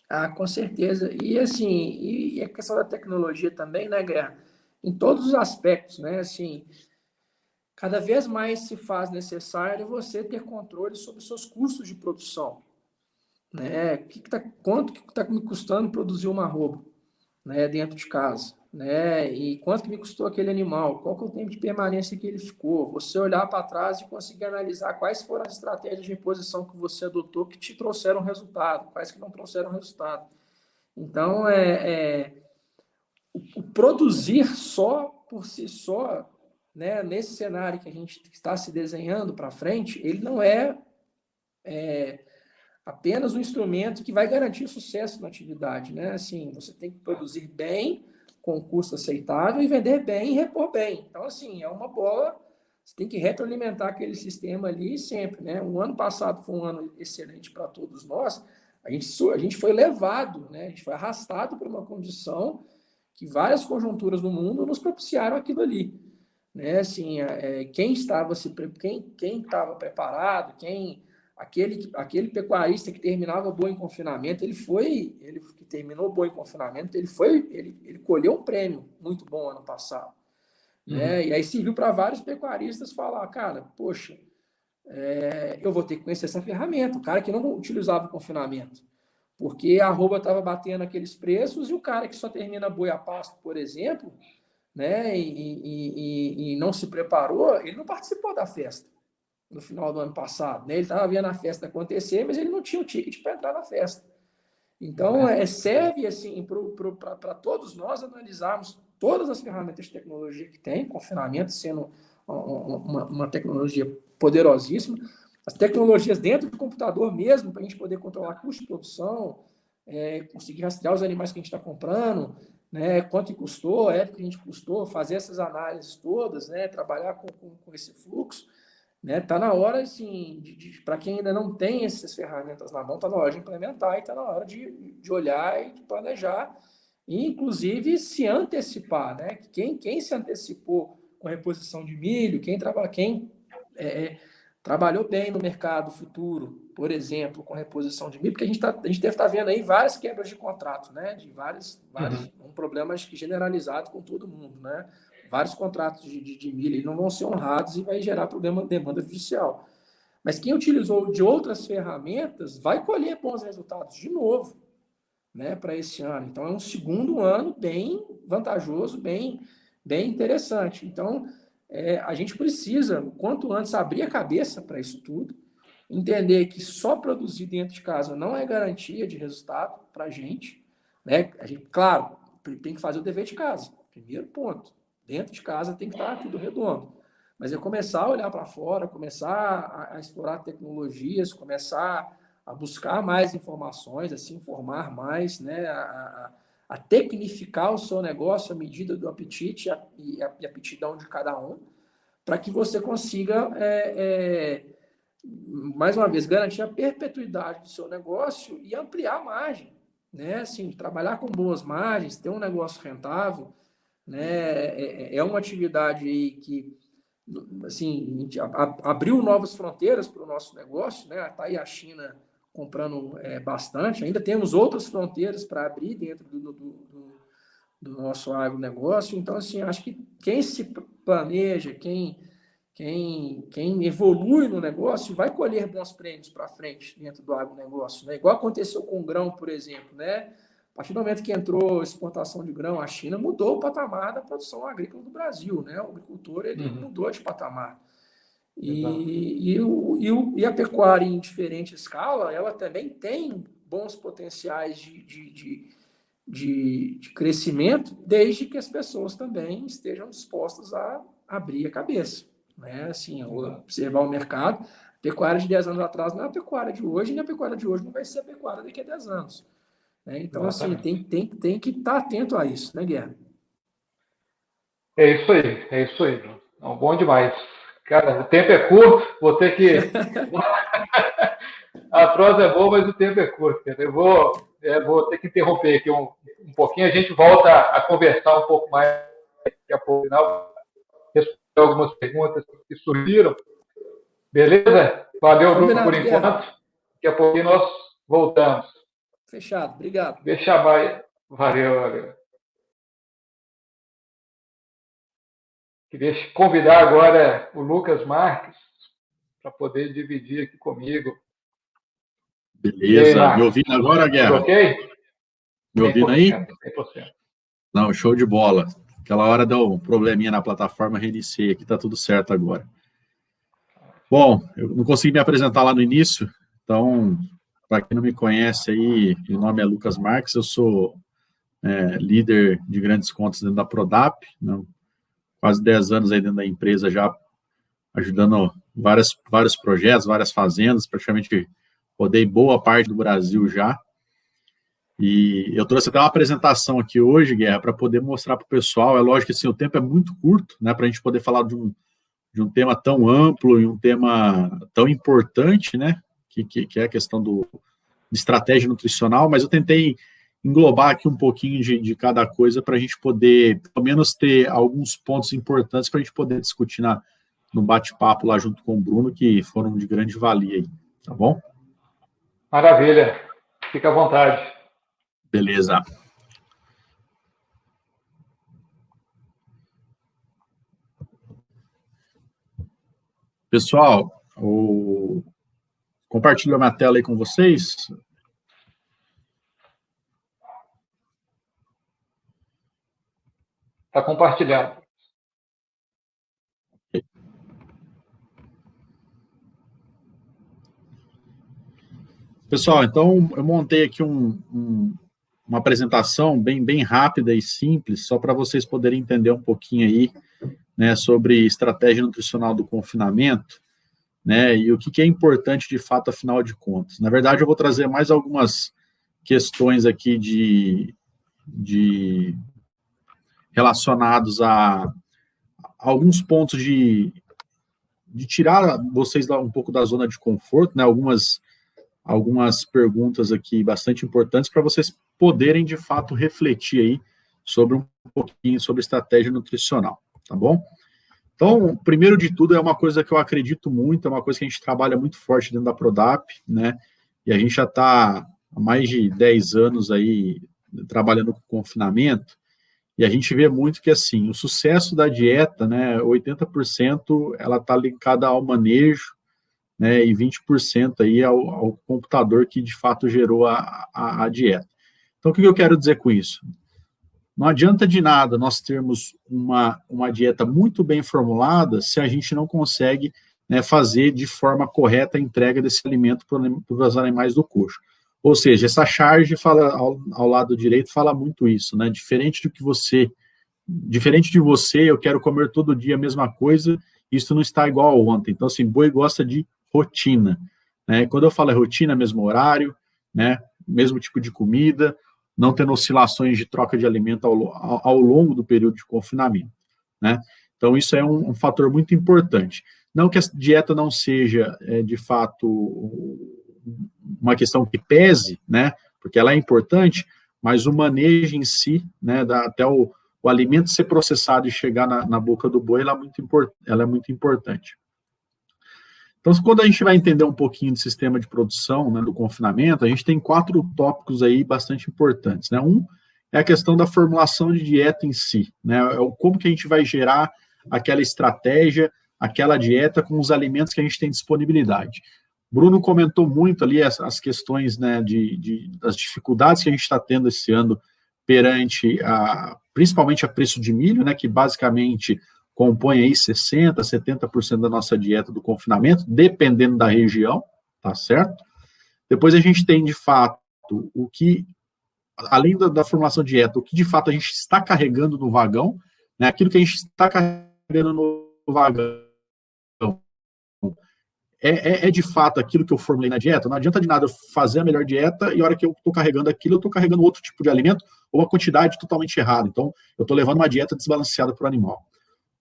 Speaker 3: Ah, com certeza. E assim, e a questão da tecnologia também, né, Guerra? Em todos os aspectos, né? Assim, cada vez mais se faz necessário você ter controle sobre os seus custos de produção. Né? Quanto que está me custando produzir uma arroba, né, dentro de casa? Né? E quanto que me custou aquele animal? Qual que é o tempo de permanência que ele ficou? Você olhar para trás e conseguir analisar quais foram as estratégias de reposição que você adotou que te trouxeram resultado, quais que não trouxeram resultado. Então, o produzir só por si só, né, nesse cenário que a gente está se desenhando para frente, ele não é apenas um instrumento que vai garantir sucesso na atividade, né? Assim, você tem que produzir bem, com custo aceitável, e vender bem e repor bem. Então, assim, é uma bola, você tem que retroalimentar aquele sistema ali sempre, né? O ano passado foi um ano excelente para todos nós, a gente foi levado, né? A gente foi arrastado para uma condição que várias conjunturas no mundo nos propiciaram aquilo ali. Né? Assim, quem estava preparado, aquele pecuarista que terminava boi em confinamento, ele que terminou boi em confinamento, ele colheu um prêmio muito bom ano passado. Né? E aí serviu para vários pecuaristas falar, cara, poxa, eu vou ter que conhecer essa ferramenta, o cara que não utilizava o confinamento, porque a arroba estava batendo aqueles preços, e o cara que só termina boi a pasto, por exemplo, né, e não se preparou, ele não participou da festa no final do ano passado, né? Ele estava vendo a festa acontecer, mas ele não tinha o ticket para entrar na festa. Então, serve assim para todos nós analisarmos todas as ferramentas de tecnologia que tem, confinamento sendo uma tecnologia poderosíssima, as tecnologias dentro do computador mesmo, para a gente poder controlar custo de produção, conseguir rastrear os animais que a gente está comprando, né? Quanto custou, a época que a gente custou, fazer essas análises todas, né? Trabalhar com esse fluxo, né? Tá na hora, assim, para quem ainda não tem essas ferramentas na mão, tá na hora de implementar e tá na hora de olhar e de planejar, e inclusive se antecipar, né? Quem se antecipou com reposição de milho, quem trabalhou bem no mercado futuro, por exemplo, com reposição de milho, porque a gente deve estar vendo aí várias quebras de contrato, né? De vários um problema acho que generalizado com todo mundo, né? Vários contratos de milho não vão ser honrados e vai gerar problema de demanda judicial. Mas quem utilizou de outras ferramentas vai colher bons resultados de novo, né, para esse ano. Então, é um segundo ano bem vantajoso, bem interessante. Então, a gente precisa, quanto antes, abrir a cabeça para isso tudo, entender que só produzir dentro de casa não é garantia de resultado para a gente, né? A gente, claro, tem que fazer o dever de casa. Primeiro ponto. Dentro de casa tem que estar tudo redondo. Mas é começar a olhar para fora, começar a explorar tecnologias, começar a buscar mais informações, a se informar mais, né? A tecnificar o seu negócio à medida do apetite e aptidão de cada um, para que você consiga, mais uma vez, garantir a perpetuidade do seu negócio e ampliar a margem, né? Assim, trabalhar com boas margens, ter um negócio rentável, né? É uma atividade aí que, assim, abriu novas fronteiras para o nosso negócio, né? Está aí a China comprando bastante, ainda temos outras fronteiras para abrir dentro do nosso agronegócio. Então, assim, acho que quem se planeja, quem evolui no negócio vai colher bons prêmios para frente dentro do agronegócio, né? Igual aconteceu com o grão, por exemplo, né? A partir do momento que entrou exportação de grão, a China mudou o patamar da produção agrícola do Brasil, né? O agricultor ele mudou de patamar. E a pecuária em diferente escala, ela também tem bons potenciais de crescimento, desde que as pessoas também estejam dispostas a abrir a cabeça, né? Assim, observar o mercado. A pecuária de 10 anos atrás não é a pecuária de hoje, e a pecuária de hoje não vai ser a pecuária daqui a 10 anos. Né? Então, exatamente, assim, tem que estar atento a isso, né, Guerra?
Speaker 1: É isso aí. Não, bom demais. Cara, o tempo é curto, vou ter que. A prosa é boa, mas o tempo é curto. Eu vou ter que interromper aqui um pouquinho. A gente volta a conversar um pouco mais daqui a pouco, final, responder algumas perguntas que surgiram. Beleza? Valeu, Bruno, por enquanto. Daqui a pouquinho nós voltamos.
Speaker 3: Fechado, obrigado.
Speaker 1: Deixa vai. Valeu. Queria convidar agora o Lucas Marques para poder dividir aqui comigo.
Speaker 4: Beleza. Me ouvindo agora, Guerra?
Speaker 1: Ok?
Speaker 4: Me ouvindo aí?
Speaker 1: 100%.
Speaker 4: Não, show de bola. Aquela hora deu um probleminha na plataforma, reiniciei aqui, tá tudo certo agora. Bom, eu não consegui me apresentar lá no início, então, para quem não me conhece aí, meu nome é Lucas Marques, eu sou líder de grandes contas dentro da Prodap, né? Quase 10 anos aí dentro da empresa já, ajudando vários projetos, várias fazendas, praticamente rodei boa parte do Brasil já. E eu trouxe até uma apresentação aqui hoje, Guerra, para poder mostrar para o pessoal. É lógico que assim, o tempo é muito curto, né, para a gente poder falar de um tema tão amplo e um tema tão importante, né, que é a questão de estratégia nutricional, mas eu tentei englobar aqui um pouquinho de cada coisa para a gente poder, pelo menos, ter alguns pontos importantes para a gente poder discutir no bate-papo lá junto com o Bruno, que foram de grande valia aí, tá bom?
Speaker 1: Maravilha. Fica à vontade.
Speaker 4: Beleza. Pessoal, compartilho minha tela aí com vocês.
Speaker 1: Está compartilhado.
Speaker 4: Pessoal, então eu montei aqui uma apresentação bem rápida e simples, só para vocês poderem entender um pouquinho aí, né, sobre estratégia nutricional do confinamento, né, e o que é importante de fato, afinal de contas. Na verdade, eu vou trazer mais algumas questões aqui de relacionados a alguns pontos de tirar vocês um pouco da zona de conforto, né? Algumas perguntas aqui bastante importantes para vocês poderem, de fato, refletir aí sobre um pouquinho sobre estratégia nutricional, tá bom? Então, primeiro de tudo, é uma coisa que eu acredito muito, é uma coisa que a gente trabalha muito forte dentro da Prodap, né? E a gente já está há mais de 10 anos aí trabalhando com confinamento, e a gente vê muito que, assim, o sucesso da dieta, né, 80% ela está linkada ao manejo, né, e 20% aí ao computador que, de fato, gerou a dieta. Então, o que eu quero dizer com isso? Não adianta de nada nós termos uma dieta muito bem formulada se a gente não consegue, né, fazer de forma correta a entrega desse alimento para os animais do coxo. Ou seja, essa charge fala ao lado direito fala muito isso, né? Diferente de você, eu quero comer todo dia a mesma coisa, isso não está igual a ontem. Então, assim, boi gosta de rotina, né? Quando eu falo rotina, mesmo horário, né? Mesmo tipo de comida, não tendo oscilações de troca de alimento ao longo do período de confinamento, né? Então, isso é um fator muito importante. Não que a dieta não seja, de fato, uma questão que pese, né? Porque ela é importante, mas o manejo em si, né? Até o alimento ser processado e chegar na boca do boi, ela é muito importante. Então, quando a gente vai entender um pouquinho do sistema de produção, né, do confinamento, a gente tem 4 tópicos aí bastante importantes, né? Um é a questão da formulação de dieta em si, né? Como que a gente vai gerar aquela estratégia, aquela dieta com os alimentos que a gente tem disponibilidade. Bruno comentou muito ali as questões, né, das dificuldades que a gente está tendo esse ano perante, principalmente a preço de milho, né, que basicamente compõe aí 60%, 70% da nossa dieta do confinamento, dependendo da região, tá certo? Depois a gente tem, de fato, o que, além da formulação de dieta, o que de fato a gente está carregando no vagão, né, aquilo que a gente está carregando no vagão, é de fato aquilo que eu formulei na dieta? Não adianta de nada eu fazer a melhor dieta e a hora que eu estou carregando aquilo, eu estou carregando outro tipo de alimento ou uma quantidade totalmente errada. Então, eu estou levando uma dieta desbalanceada para o animal.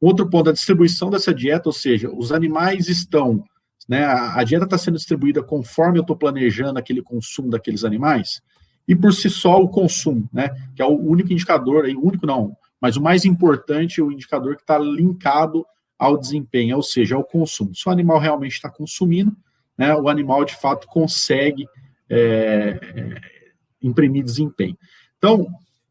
Speaker 4: Outro ponto, a distribuição dessa dieta, ou seja, os animais estão, né, a dieta está sendo distribuída conforme eu estou planejando aquele consumo daqueles animais, e por si só o consumo, né, que é o único indicador, o único não, mas o mais importante, o indicador que está linkado ao desempenho, ou seja, ao consumo. Se o animal realmente está consumindo, né, o animal de fato consegue imprimir desempenho. Então,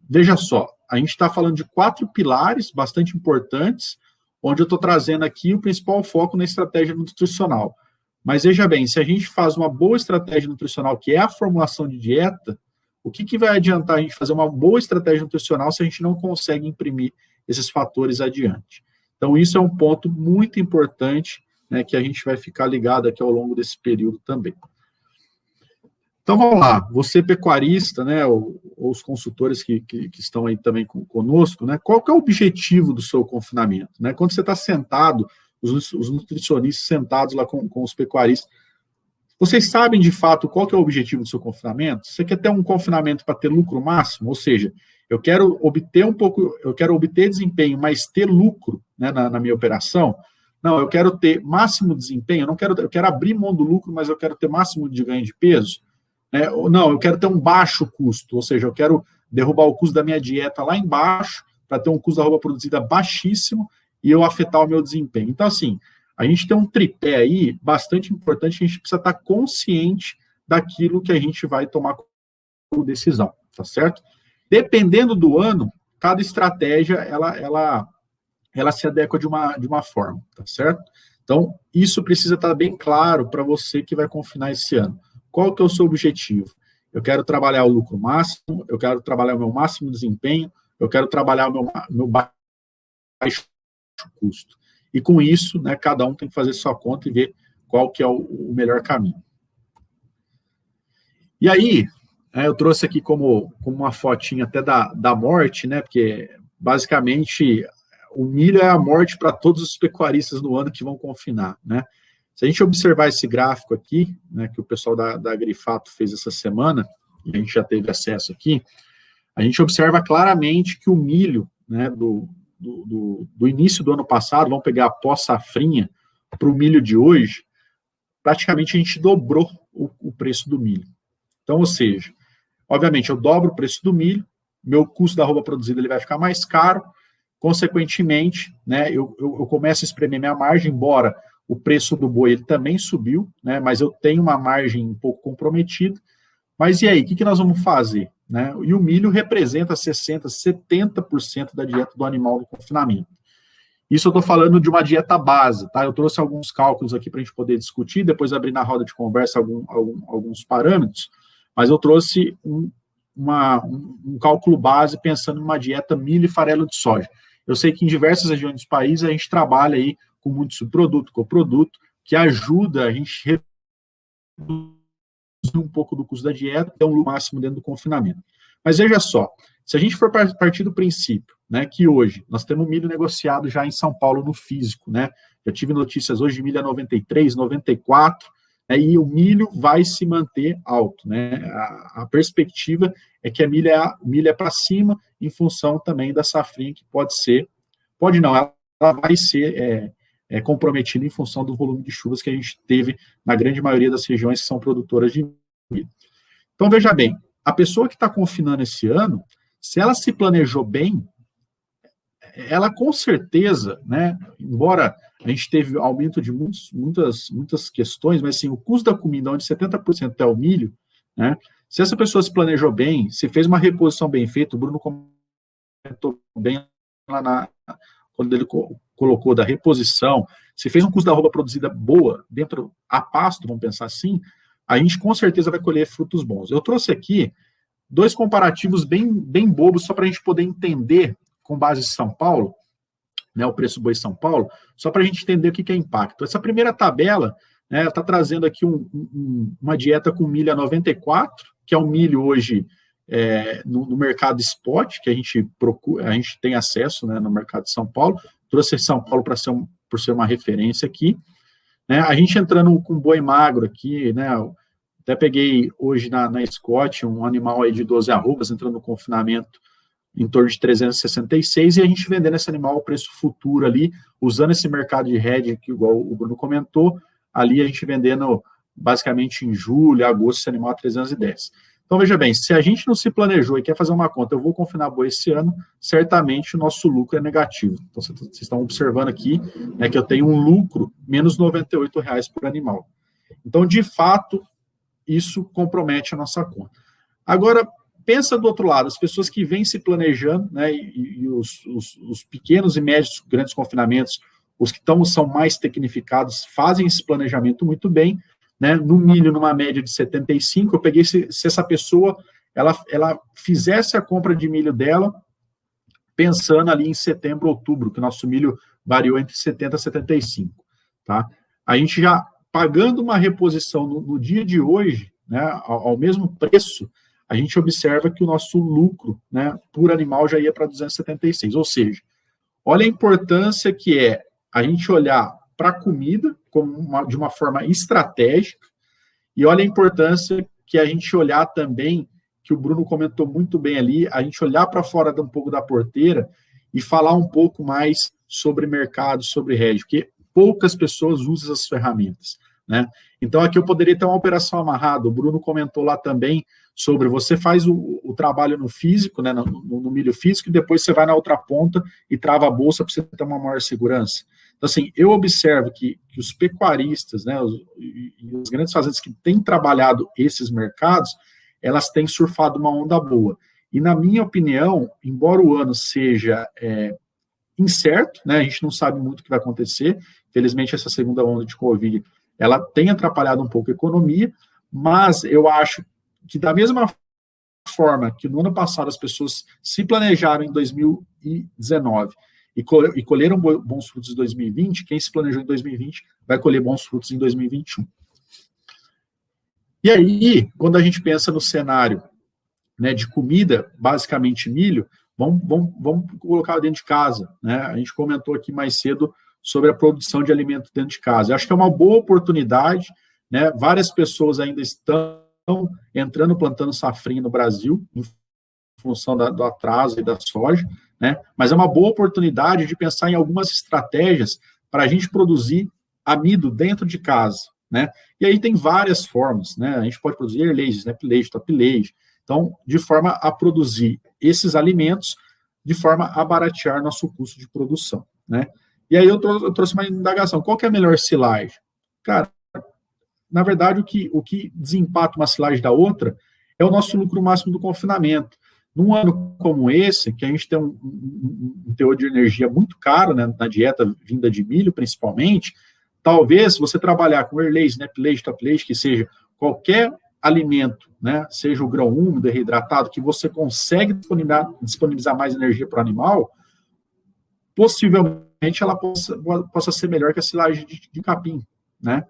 Speaker 4: veja só, a gente está falando de 4 pilares bastante importantes, onde eu estou trazendo aqui o principal foco na estratégia nutricional. Mas veja bem, se a gente faz uma boa estratégia nutricional, que é a formulação de dieta, o que vai adiantar a gente fazer uma boa estratégia nutricional se a gente não consegue imprimir esses fatores adiante? Então, isso é um ponto muito importante, né, que a gente vai ficar ligado aqui ao longo desse período também. Então, vamos lá, você pecuarista, né, ou os consultores que estão aí também conosco, né, qual que é o objetivo do seu confinamento? Né? Quando você está sentado, os nutricionistas sentados lá com os pecuaristas, vocês sabem de fato qual que é o objetivo do seu confinamento? Você quer ter um confinamento para ter lucro máximo? Ou seja, eu quero obter desempenho, mas ter lucro, né, na minha operação? Não, eu quero ter máximo desempenho, eu quero abrir mão do lucro, mas eu quero ter máximo de ganho de peso. Não, eu quero ter um baixo custo, ou seja, eu quero derrubar o custo da minha dieta lá embaixo, para ter um custo da roupa produzida baixíssimo e eu afetar o meu desempenho. Então, assim, a gente tem um tripé aí bastante importante, a gente precisa estar consciente daquilo que a gente vai tomar como decisão, tá certo? Dependendo do ano, cada estratégia, ela se adequa de uma forma, tá certo? Então, isso precisa estar bem claro para você que vai confinar esse ano. Qual que é o seu objetivo? Eu quero trabalhar o lucro máximo, eu quero trabalhar o meu máximo desempenho, eu quero trabalhar o meu baixo custo. E com isso, né, cada um tem que fazer sua conta e ver qual que é o melhor caminho. E aí, eu trouxe aqui como uma fotinha até da morte, né, porque basicamente o milho é a morte para todos os pecuaristas no ano que vão confinar, né? Se a gente observar esse gráfico aqui, né, que o pessoal da Agrifato fez essa semana, e a gente já teve acesso aqui, a gente observa claramente que o milho, né, do início do ano passado, vamos pegar a pós-safrinha para o milho de hoje, praticamente a gente dobrou o preço do milho. Então, ou seja, obviamente eu dobro o preço do milho, meu custo da arroba produzida ele vai ficar mais caro, consequentemente, né, eu começo a espremer minha margem, embora o preço do boi ele também subiu, né, mas eu tenho uma margem um pouco comprometida. Mas e aí, o que nós vamos fazer? Né? E o milho representa 60%, 70% da dieta do animal no confinamento. Isso eu estou falando de uma dieta base, tá? Eu trouxe alguns cálculos aqui para a gente poder discutir, depois abrir na roda de conversa alguns parâmetros, mas eu trouxe um cálculo base pensando numa dieta milho e farelo de soja. Eu sei que em diversas regiões do país a gente trabalha aí com muito subproduto, coproduto, que ajuda a gente a reduzir um pouco do custo da dieta, até um máximo dentro do confinamento. Mas veja só, se a gente for partir do princípio, né, que hoje nós temos milho negociado já em São Paulo no físico, né, já tive notícias hoje de milho a 93, 94, né, e o milho vai se manter alto, né, a perspectiva é que o milho é para cima em função também da safrinha que pode não, ela vai ser comprometida em função do volume de chuvas que a gente teve na grande maioria das regiões que são produtoras de milho. Então, veja bem, a pessoa que está confinando esse ano, se ela se planejou bem, ela com certeza, né, embora a gente teve aumento de muitas questões, mas assim, o custo da comida, onde 70% é o milho, né, se essa pessoa se planejou bem, se fez uma reposição bem feita, o Bruno comentou bem lá quando ele colocou da reposição, se fez um custo da arroba produzida boa, dentro a pasto, vamos pensar assim, a gente com certeza vai colher frutos bons. Eu trouxe aqui 2 comparativos bem bobos, só para a gente poder entender, com base em São Paulo, né, o preço boi São Paulo, só para a gente entender o que é impacto. Essa primeira tabela está trazendo aqui uma dieta com milho a 94, que é o milho hoje no mercado spot, que a gente tem acesso, né, no mercado de São Paulo. Trouxe São Paulo por ser uma referência aqui. Né, a gente entrando com boi magro aqui, né, até peguei hoje na Scott um animal aí de 12 arrobas, entrando no confinamento em torno de 366, e a gente vendendo esse animal ao preço futuro ali, usando esse mercado de hedge, que igual o Bruno comentou, ali a gente vendendo basicamente em julho, agosto, esse animal a 310. Então, veja bem, se a gente não se planejou e quer fazer uma conta, eu vou confinar boi esse ano, certamente o nosso lucro é negativo. Então, vocês estão observando aqui, né, que eu tenho um lucro menos R$ 98 por animal. Então, de fato, isso compromete a nossa conta. Agora, pensa do outro lado, as pessoas que vêm se planejando, né, e os pequenos e médios, grandes confinamentos, os que são mais tecnificados, fazem esse planejamento muito bem, né, no milho, numa média de 75, eu peguei se essa pessoa, ela fizesse a compra de milho dela, pensando ali em setembro, outubro, que o nosso milho variou entre 70 e 75, tá? A gente já, pagando uma reposição no dia de hoje, né, ao mesmo preço, a gente observa que o nosso lucro, né, por animal já ia para 276, ou seja, olha a importância que é a gente olhar para a comida de uma forma estratégica, e olha a importância que a gente olhar também, que o Bruno comentou muito bem ali, a gente olhar para fora um pouco da porteira e falar um pouco mais sobre mercado, sobre hedge, porque poucas pessoas usam essas ferramentas, né? Então, aqui eu poderia ter uma operação amarrada, o Bruno comentou lá também sobre você faz o trabalho no físico, né, no milho físico, e depois você vai na outra ponta e trava a bolsa para você ter uma maior segurança. Então, assim, eu observo que os pecuaristas, né, os grandes fazendas que têm trabalhado esses mercados, elas têm surfado uma onda boa. E, na minha opinião, embora o ano seja incerto, né, a gente não sabe muito o que vai acontecer, felizmente essa segunda onda de Covid, ela tem atrapalhado um pouco a economia, mas eu acho que da mesma forma que no ano passado as pessoas se planejaram em 2019 e colheram bons frutos em 2020, quem se planejou em 2020 vai colher bons frutos em 2021. E aí, quando a gente pensa no cenário, né, de comida, basicamente milho, vamos colocar dentro de casa, né? A gente comentou aqui mais cedo sobre a produção de alimento dentro de casa. Eu acho que é uma boa oportunidade, né? Várias pessoas ainda estão entrando, plantando safrinha no Brasil, em função do atraso e da soja, né? Mas é uma boa oportunidade de pensar em algumas estratégias para a gente produzir amido dentro de casa, né? E aí tem várias formas, né? A gente pode produzir airlage, snap-lage, top-lage. Então, de forma a produzir esses alimentos, de forma a baratear nosso custo de produção, né? E aí eu trouxe uma indagação. Qual que é a melhor silagem? Cara, na verdade, o que desempata uma silagem da outra é o nosso lucro máximo do confinamento. Num ano como esse, que a gente tem um teor de energia muito caro, né, na dieta vinda de milho, principalmente, talvez você trabalhar com airlage, snap-lage, top-lage, que seja qualquer alimento, né, seja o grão úmido, reidrantado, que você consegue disponibilizar mais energia para o animal, possivelmente ela possa ser melhor que a silagem de capim, né?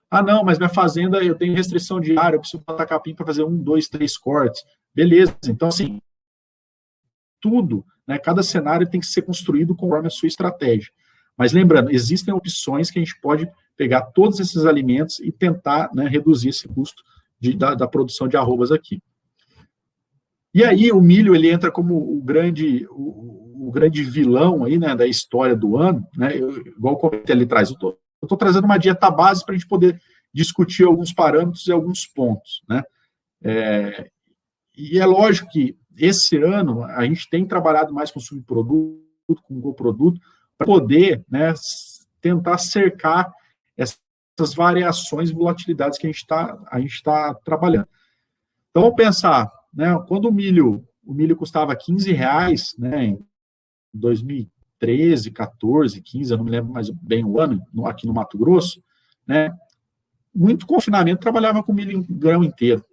Speaker 4: Ah, não, mas minha fazenda, eu tenho restrição de área, eu preciso plantar capim para fazer 1, 2, 3 cortes. Beleza, então, assim, tudo, né, cada cenário tem que ser construído conforme a sua estratégia. Mas lembrando, existem opções que a gente pode pegar todos esses alimentos e tentar, né, reduzir esse custo da produção de arrobas aqui. E aí o milho, ele entra como o grande vilão aí, né, da história do ano, né? Igual o comitê ali traz, eu estou trazendo uma dieta base para a gente poder discutir alguns parâmetros e alguns pontos, né? E é lógico que esse ano a gente tem trabalhado mais com subproduto, com coproduto, para poder, né, tentar cercar essas variações e volatilidades que a gente está trabalhando. Então, vamos pensar, né, quando o milho custava R$15, né, em 2013, 14, 15, eu não me lembro mais bem o ano, aqui no Mato Grosso, né, muito confinamento trabalhava com milho em grão inteiro.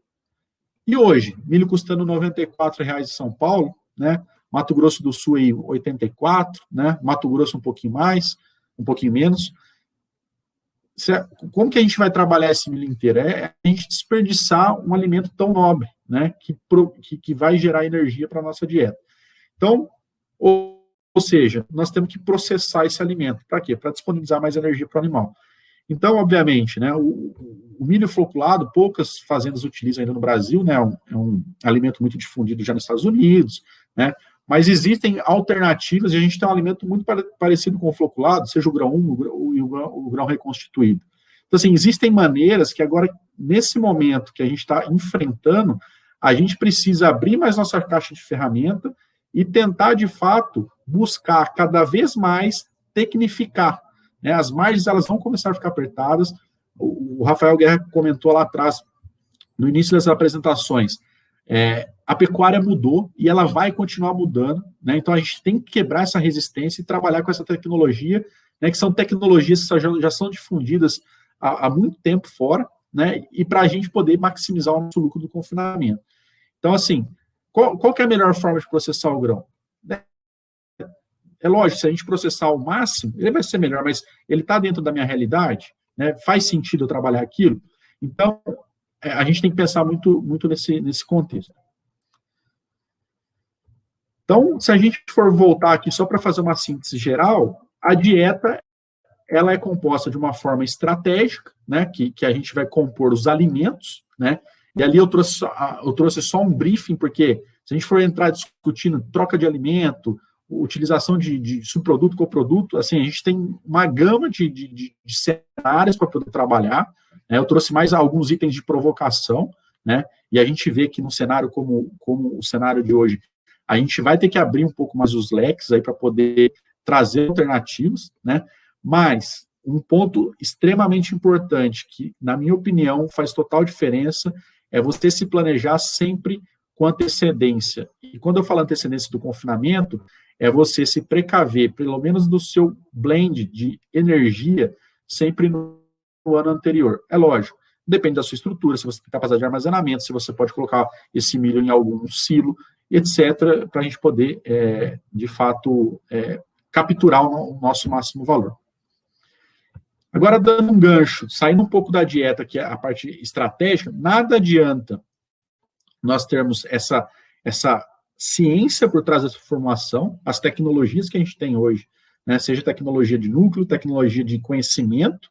Speaker 4: E hoje, milho custando R$94 em São Paulo, né, Mato Grosso do Sul aí 84, né, Mato Grosso um pouquinho mais, um pouquinho menos. Como que a gente vai trabalhar esse milho inteiro? É a gente desperdiçar um alimento tão nobre, né, que vai gerar energia para a nossa dieta. Então, ou seja, nós temos que processar esse alimento. Para quê? Para disponibilizar mais energia para o animal. Então, obviamente, né, o milho floculado, poucas fazendas utilizam ainda no Brasil, né, é um alimento muito difundido já nos Estados Unidos, né, mas existem alternativas e a gente tem um alimento muito parecido com o floculado, seja o grão 1 e o grão reconstituído. Então, assim, existem maneiras que agora, nesse momento que a gente está enfrentando, a gente precisa abrir mais nossa caixa de ferramenta e tentar, de fato, buscar cada vez mais tecnificar, né? As margens elas vão começar a ficar apertadas. O Rafael Guerra comentou lá atrás, no início das apresentações, a pecuária mudou e ela vai continuar mudando, né? Então a gente tem que quebrar essa resistência e trabalhar com essa tecnologia, né, que são tecnologias que já são difundidas há muito tempo fora, né, e para a gente poder maximizar o nosso lucro do confinamento. Então, assim, qual que é a melhor forma de processar o grão? É lógico, se a gente processar ao máximo, ele vai ser melhor, mas ele está dentro da minha realidade, né? Faz sentido eu trabalhar aquilo? Então, a gente tem que pensar muito nesse contexto. Então, se a gente for voltar aqui só para fazer uma síntese geral, a dieta ela é composta de uma forma estratégica, né? Que a gente vai compor os alimentos, né? E ali eu trouxe só um briefing, porque se a gente for entrar discutindo troca de alimento, utilização de subproduto, coproduto, assim, a gente tem uma gama de cenários para poder trabalhar, né? Eu trouxe mais alguns itens de provocação, né? E a gente vê que no cenário como o cenário de hoje, a gente vai ter que abrir um pouco mais os leques aí para poder trazer alternativas, né? Mas um ponto extremamente importante, que, na minha opinião, faz total diferença, é você se planejar sempre com antecedência. E quando eu falo antecedência do confinamento, é você se precaver, pelo menos do seu blend de energia, sempre no ano anterior. É lógico, depende da sua estrutura, se você tem capacidade de armazenamento, se você pode colocar esse milho em algum silo, etc., para a gente poder, de fato, capturar o nosso máximo valor. Agora, dando um gancho, saindo um pouco da dieta, que é a parte estratégica, nada adianta nós termos essa ciência por trás dessa formação, as tecnologias que a gente tem hoje, né, seja tecnologia de núcleo, tecnologia de conhecimento,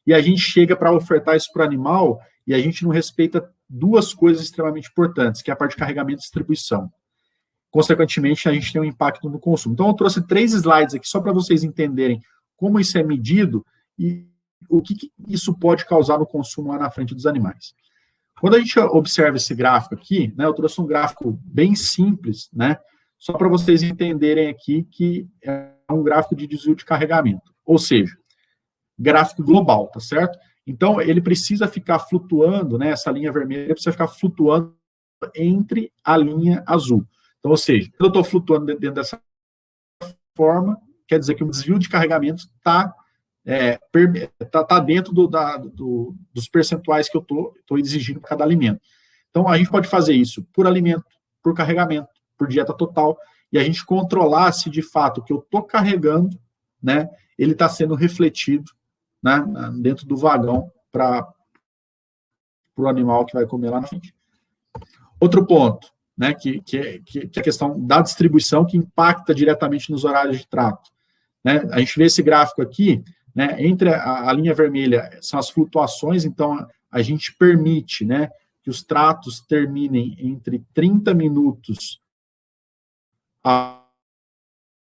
Speaker 4: e a gente chega para ofertar isso para o animal e a gente não respeita duas coisas extremamente importantes, que é a parte de carregamento e distribuição. consequentemente, a gente tem um impacto no consumo. Então, eu trouxe 3 slides aqui, só para vocês entenderem como isso é medido e o que isso pode causar no consumo lá na frente dos animais. Quando a gente observa esse gráfico aqui, né, eu trouxe um gráfico bem simples, né, só para vocês entenderem aqui que é um gráfico de desvio de carregamento, ou seja, gráfico global, tá certo? Então, ele precisa ficar flutuando, né, essa linha vermelha precisa ficar flutuando entre a linha azul. Então, ou seja, quando eu estou flutuando dentro dessa forma, quer dizer que o desvio de carregamento está dentro dos percentuais que eu estou exigindo para cada alimento. Então, a gente pode fazer isso por alimento, por carregamento, por dieta total, e a gente controlar se, de fato, o que eu estou carregando, né, ele está sendo refletido, né, dentro do vagão para o animal que vai comer lá na frente. Outro ponto, né, que é a questão da distribuição, que impacta diretamente nos horários de trato. Né? A gente vê esse gráfico aqui, né, entre a linha vermelha são as flutuações, então a gente permite, né, que os tratos terminem entre 30 minutos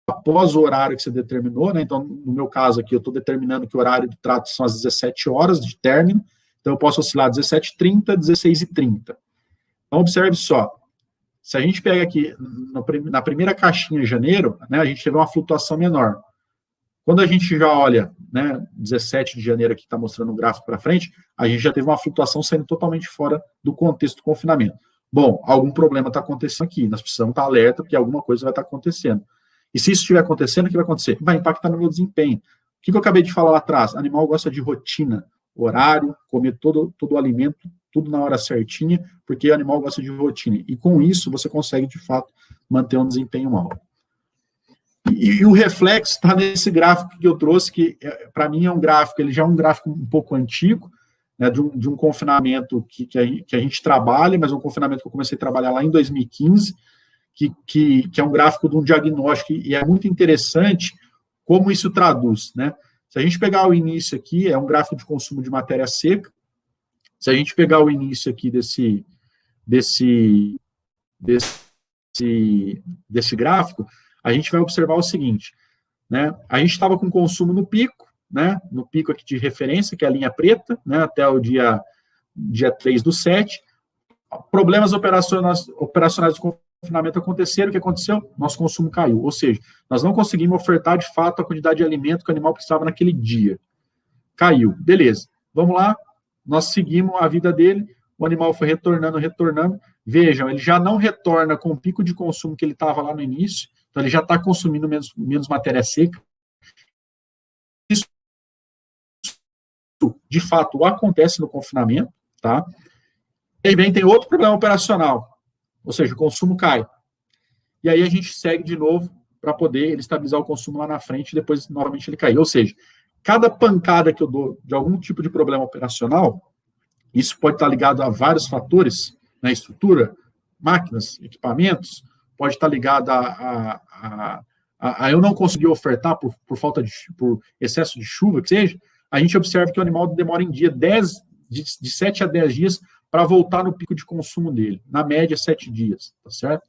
Speaker 4: após o horário que você determinou, né? Então, no meu caso aqui, eu estou determinando que o horário do trato são as 17 horas de término, então eu posso oscilar 17h30, 16h30. Então, observe só, se a gente pega aqui na primeira caixinha em janeiro, né, a gente teve uma flutuação menor. Quando a gente já olha, né, 17 de janeiro aqui está mostrando o gráfico para frente, a gente já teve uma flutuação saindo totalmente fora do contexto do confinamento. Bom, algum problema está acontecendo aqui, nós precisamos estar alerta porque alguma coisa vai estar acontecendo. E se isso estiver acontecendo, o que vai acontecer? Vai impactar no meu desempenho. O que eu acabei de falar lá atrás? O animal gosta de rotina, horário, comer todo o alimento, tudo na hora certinha, porque o animal gosta de rotina. E com isso, você consegue, de fato, manter um desempenho maior. E o reflexo está nesse gráfico que eu trouxe, que para mim é um gráfico, ele já é um gráfico um pouco antigo, né, de um confinamento que a gente trabalha, mas um confinamento que eu comecei a trabalhar lá em 2015, que é um gráfico de um diagnóstico, e é muito interessante como isso traduz. Né? Se a gente pegar o início aqui, é um gráfico de consumo de matéria seca, se a gente pegar o início aqui desse gráfico, a gente vai observar o seguinte, né? A gente estava com consumo no pico, né? No pico aqui de referência, que é a linha preta, né? Até o dia 3/7. Problemas operacionais do confinamento aconteceram, o que aconteceu? Nosso consumo caiu, ou seja, nós não conseguimos ofertar de fato a quantidade de alimento que o animal precisava naquele dia. Caiu, beleza. Vamos lá, nós seguimos a vida dele, o animal foi retornando. Vejam, ele já não retorna com o pico de consumo que ele estava lá no início, então ele já está consumindo menos matéria seca. Isso, de fato, acontece no confinamento, tá? E aí tem outro problema operacional, ou seja, o consumo cai. E aí a gente segue de novo para poder estabilizar o consumo lá na frente e depois novamente ele cair. Ou seja, cada pancada que eu dou de algum tipo de problema operacional, isso pode estar ligado a vários fatores, na estrutura, máquinas, equipamentos, pode estar ligado a eu não conseguir ofertar por excesso de chuva, que seja, a gente observa que o animal demora em dia de 7 a 10 dias para voltar no pico de consumo dele, na média 7 dias, tá certo?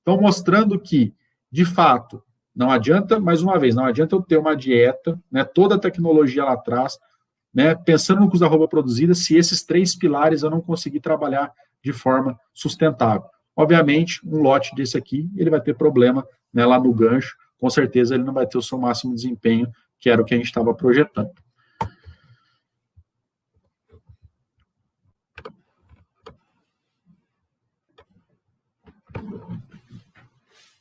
Speaker 4: Então, mostrando que, de fato, não adianta, mais uma vez, não adianta eu ter uma dieta, né, toda a tecnologia lá atrás, né, pensando no custo da roupa produzida, se esses 3 pilares eu não conseguir trabalhar de forma sustentável. Obviamente, um lote desse aqui, ele vai ter problema, né, lá no gancho, com certeza ele não vai ter o seu máximo desempenho, que era o que a gente estava projetando.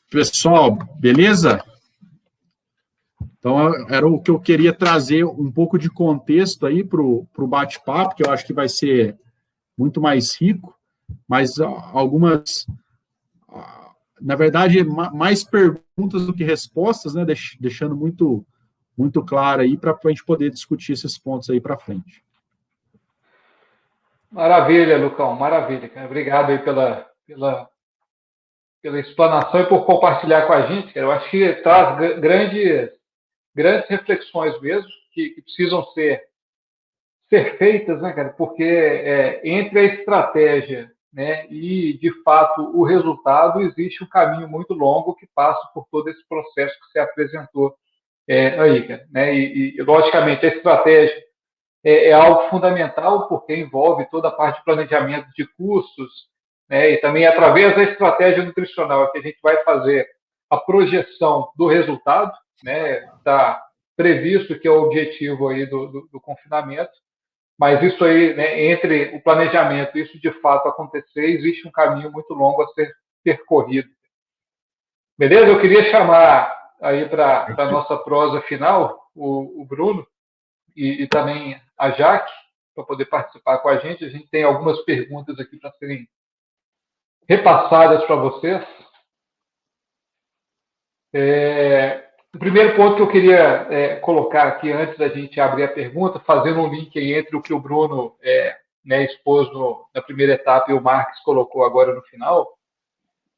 Speaker 4: Pessoal, beleza? Então, era o que eu queria trazer um pouco de contexto aí para o bate-papo, que eu acho que vai ser muito mais rico, mas algumas, na verdade, mais perguntas do que respostas, né? Deixando muito, muito claro aí para a gente poder discutir esses pontos aí para frente.
Speaker 1: Maravilha, Lucão, maravilha. Cara. Obrigado aí pela explanação e por compartilhar com a gente. Cara. Eu acho que traz grandes reflexões mesmo, que precisam ser feitas, né, cara? Porque entre a estratégia né? E, de fato, o resultado, existe um caminho muito longo que passa por todo esse processo que você apresentou aí, cara, né? Logicamente, a estratégia é algo fundamental, porque envolve toda a parte de planejamento de custos, né? E também, através da estratégia nutricional, que a gente vai fazer a projeção do resultado, né? Está previsto que é o objetivo aí do confinamento, mas isso aí, né, entre o planejamento e isso de fato acontecer, existe um caminho muito longo a ser percorrido. Beleza? Eu queria chamar aí para a nossa prosa final o Bruno e também a Jaque, para poder participar com a gente. A gente tem algumas perguntas aqui para serem repassadas para vocês. O primeiro ponto que eu queria colocar aqui, antes da gente abrir a pergunta, fazendo um link aí entre o que o Bruno né, expôs na primeira etapa e o Marques colocou agora no final,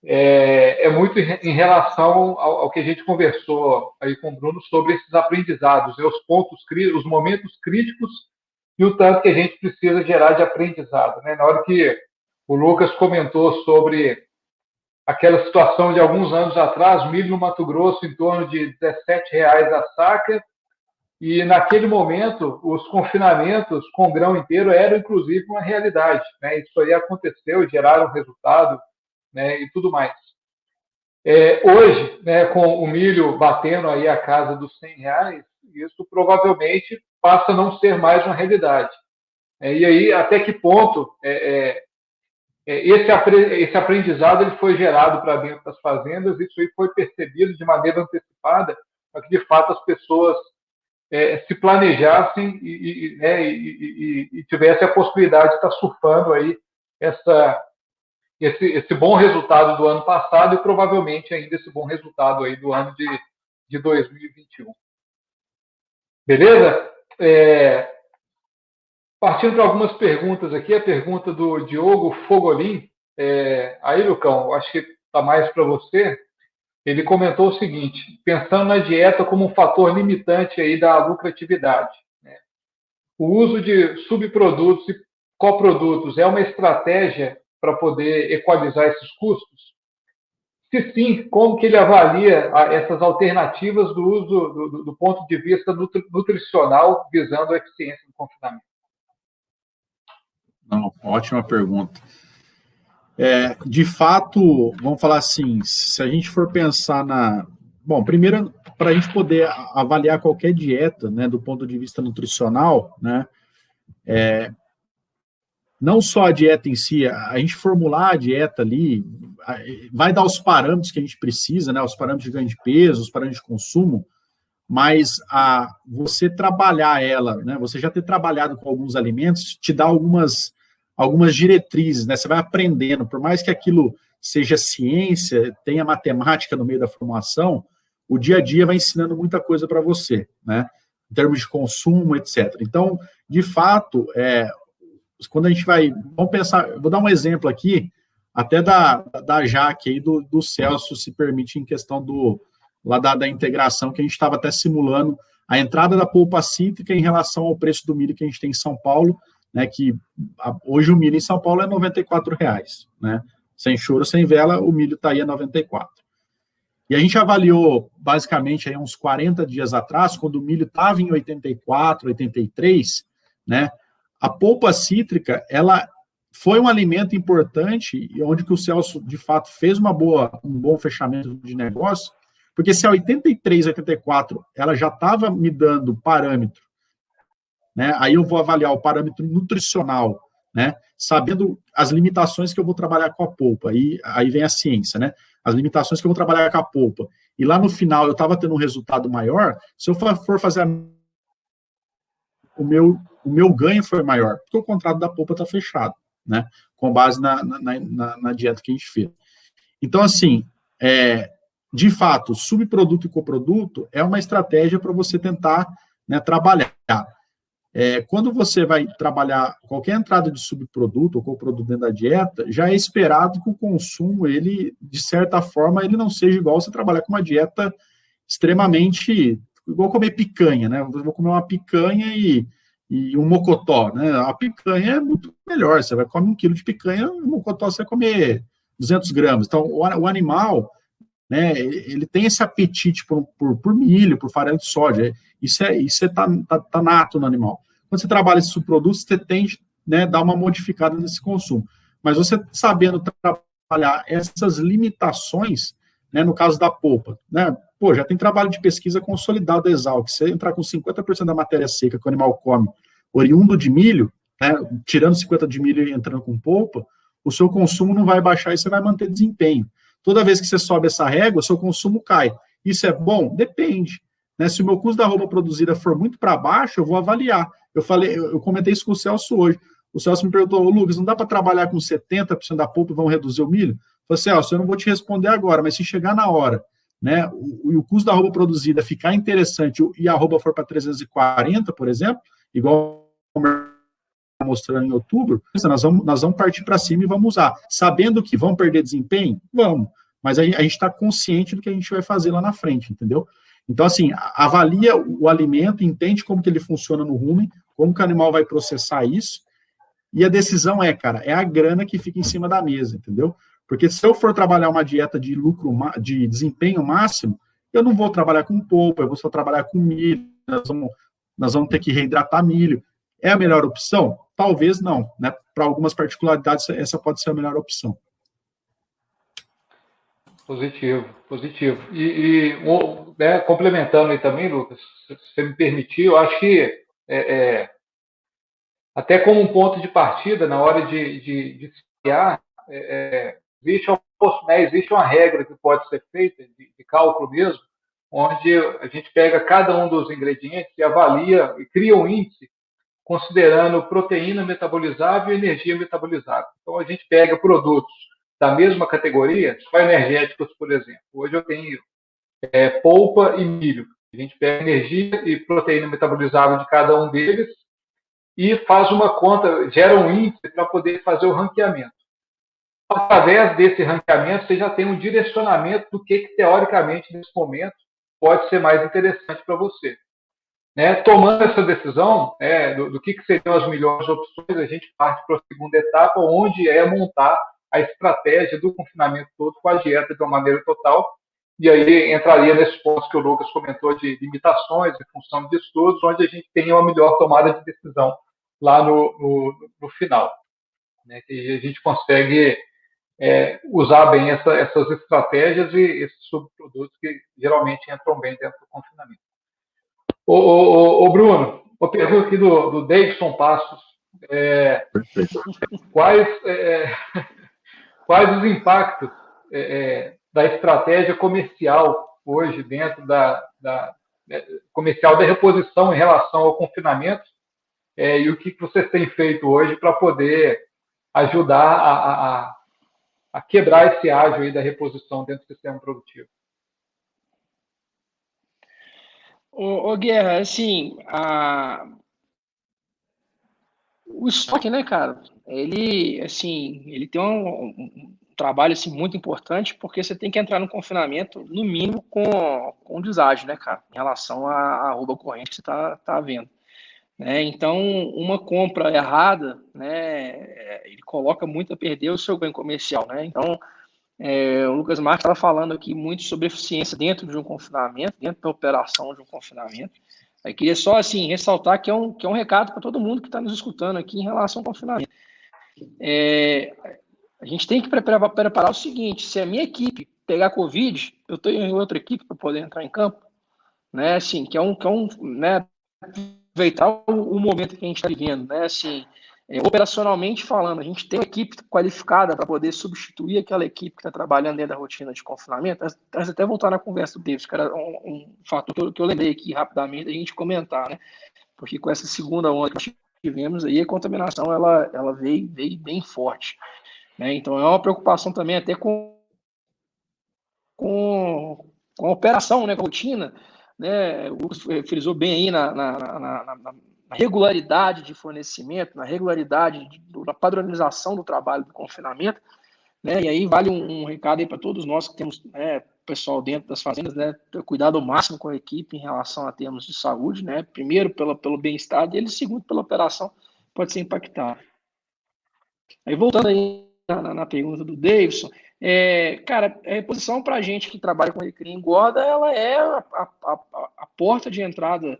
Speaker 1: é muito em relação ao que a gente conversou aí com o Bruno sobre esses aprendizados, né, os momentos críticos e o tanto que a gente precisa gerar de aprendizado. Né? Na hora que o Lucas comentou sobre aquela situação de alguns anos atrás, milho no Mato Grosso em torno de R$17 a saca, e naquele momento os confinamentos com grão inteiro eram inclusive uma realidade, né? Isso aí aconteceu, geraram resultado, né? E tudo mais. Hoje, né, com o milho batendo aí a casa dos R$100, isso provavelmente passa a não ser mais uma realidade. E aí, até que ponto esse aprendizado ele foi gerado para dentro das fazendas, isso aí foi percebido de maneira antecipada, para que, de fato, as pessoas se planejassem e tivessem a possibilidade de estar surfando aí esse bom resultado do ano passado e provavelmente ainda esse bom resultado aí do ano de 2021. Beleza? Partindo para algumas perguntas aqui, a pergunta do Diogo Fogolin. Aí, Lucão, acho que está mais para você. Ele comentou o seguinte: pensando na dieta como um fator limitante aí da lucratividade, né? O uso de subprodutos e coprodutos é uma estratégia para poder equalizar esses custos? Se sim, como que ele avalia essas alternativas do uso do ponto de vista nutricional, visando a eficiência do confinamento?
Speaker 4: Não, ótima pergunta. De fato, vamos falar assim, se a gente for pensar Bom, primeiro, para a gente poder avaliar qualquer dieta, né, do ponto de vista nutricional, né, não só a dieta em si, a gente formular a dieta ali, vai dar os parâmetros que a gente precisa, né, os parâmetros de ganho de peso, os parâmetros de consumo, mas você trabalhar ela, né, você já ter trabalhado com alguns alimentos, te dá algumas diretrizes, né? Você vai aprendendo, por mais que aquilo seja ciência, tenha matemática no meio da formulação, o dia a dia vai ensinando muita coisa para você, né? Em termos de consumo, etc. Então, de fato, quando a gente vamos pensar, vou dar um exemplo aqui, até da Jaque aí, do Celso, se permite, em questão da integração, que a gente estava até simulando a entrada da polpa cítrica em relação ao preço do milho que a gente tem em São Paulo, né, que hoje o milho em São Paulo é R$94, né? Sem choro, sem vela, o milho está aí a 94. E a gente avaliou, basicamente, aí, uns 40 dias atrás, quando o milho estava em 84, 83, né? A polpa cítrica, ela foi um alimento importante, e onde que o Celso, de fato, fez um bom fechamento de negócio, porque se a 83, 84, ela já estava me dando parâmetro, né? Aí eu vou avaliar o parâmetro nutricional, né? Sabendo as limitações que eu vou trabalhar com a polpa. Aí vem a ciência, né? As limitações que eu vou trabalhar com a polpa. E lá no final eu estava tendo um resultado maior, se eu for fazer o meu ganho foi maior, porque o contrato da polpa está fechado, né? Com base na dieta que a gente fez. Então, assim, de fato, subproduto e coproduto é uma estratégia para você tentar, né, trabalhar. Quando você vai trabalhar qualquer entrada de subproduto ou coproduto dentro da dieta, já é esperado que o consumo, ele, de certa forma, ele não seja igual você trabalhar com uma dieta extremamente, igual comer picanha, né? Eu vou comer uma picanha e e um mocotó, né? A picanha é muito melhor, você vai comer 1 quilo de picanha, o mocotó você vai comer 200 gramas. Então, o animal, né, ele tem esse apetite por milho, por farelo de soja, isso tá nato no animal. Quando você trabalha esses subprodutos, você tende, né, dar uma modificada nesse consumo. Mas você sabendo trabalhar essas limitações, né, no caso da polpa, né, pô, já tem trabalho de pesquisa consolidado da Exalc, você entrar com 50% da matéria seca que o animal come, oriundo de milho, né, tirando 50% de milho e entrando com polpa, o seu consumo não vai baixar e você vai manter desempenho. Toda vez que você sobe essa régua, o seu consumo cai. Isso é bom? Depende. Né? Se o meu custo da arroba produzida for muito para baixo, eu vou avaliar. Eu comentei isso com o Celso hoje. O Celso me perguntou, Lucas, não dá para trabalhar com 70% da polpa e vão reduzir o milho? Eu falei, Celso, eu não vou te responder agora, mas se chegar na hora, né, o custo da arroba produzida ficar interessante e a arroba for para 340, por exemplo, igual mostrando em outubro, nós vamos partir para cima e vamos usar. Sabendo que vão perder desempenho? Vamos. Mas a gente está consciente do que a gente vai fazer lá na frente, entendeu? Então, assim, avalia o alimento, entende como que ele funciona no rumen, como que o animal vai processar isso, e a decisão é a grana que fica em cima da mesa, entendeu? Porque se eu for trabalhar uma dieta de lucro, de desempenho máximo, eu não vou trabalhar com polpa, eu vou só trabalhar com milho, nós vamos ter que reidratar milho. É a melhor opção? Talvez não, né? Para algumas particularidades, essa pode ser a melhor opção.
Speaker 1: Positivo. Né, complementando aí também, Lucas, se você me permitir, eu acho que até como um ponto de partida, na hora de criar, existe uma regra que pode ser feita, de cálculo mesmo, onde a gente pega cada um dos ingredientes e avalia e cria um índice considerando proteína metabolizável e energia metabolizável. Então, a gente pega produtos da mesma categoria, energéticos, por exemplo. Hoje eu tenho polpa e milho. A gente pega energia e proteína metabolizável de cada um deles e faz uma conta, gera um índice para poder fazer o ranqueamento. Através desse ranqueamento, você já tem um direcionamento do que teoricamente, nesse momento, pode ser mais interessante para você. Né? Tomando essa decisão do que seriam as melhores opções, a gente parte para a segunda etapa, onde é montar a estratégia do confinamento todo com a dieta de uma maneira total, e aí entraria nesses pontos que o Lucas comentou de limitações em função de estudos, onde a gente tem uma melhor tomada de decisão lá no final, né? Que a gente consegue usar bem essas estratégias e esses subprodutos que geralmente entram bem dentro do confinamento. Ô Bruno, uma pergunta aqui do Davidson Passos. Quais os impactos da estratégia comercial hoje dentro comercial da reposição em relação ao confinamento e o que vocês têm feito hoje para poder ajudar a quebrar esse ágio aí da reposição dentro do sistema produtivo?
Speaker 3: Ô Guerra, assim, o estoque, né, cara, ele tem um trabalho assim, muito importante, porque você tem que entrar no confinamento, no mínimo, com deságio, né, cara, em relação à arroba corrente que você tá vendo. Né? Então, uma compra errada, né, ele coloca muito a perder o seu ganho comercial. Né? Então, o Lucas Marques estava falando aqui muito sobre eficiência dentro de um confinamento, dentro da operação de um confinamento. Eu queria só assim, ressaltar que é um recado para todo mundo que está nos escutando aqui em relação ao confinamento. A gente tem que preparar o seguinte: se a minha equipe pegar Covid, eu tenho outra equipe para poder entrar em campo. Né? Assim, né, aproveitar o momento que a gente está vivendo, né? Assim, operacionalmente falando, a gente tem uma equipe qualificada para poder substituir aquela equipe que está trabalhando dentro da rotina de confinamento. Até voltar na conversa do Davis, que era um fator que eu lembrei aqui rapidamente a gente comentar, né? Porque com essa segunda onda que nós tivemos aí, a contaminação ela veio bem forte. Né? Então é uma preocupação também até com a operação, né? Com a rotina. Né, o Lucas frisou bem aí na regularidade de fornecimento, na regularidade da padronização do trabalho do confinamento, né, e aí vale um recado aí para todos nós que temos pessoal dentro das fazendas, né, ter cuidado máximo com a equipe em relação a termos de saúde, né, primeiro pelo bem-estar deles, segundo pela operação, pode ser impactada. Aí voltando aí na pergunta do Davidson, cara, a reposição para a gente que trabalha com recria e engorda, ela é a porta de entrada,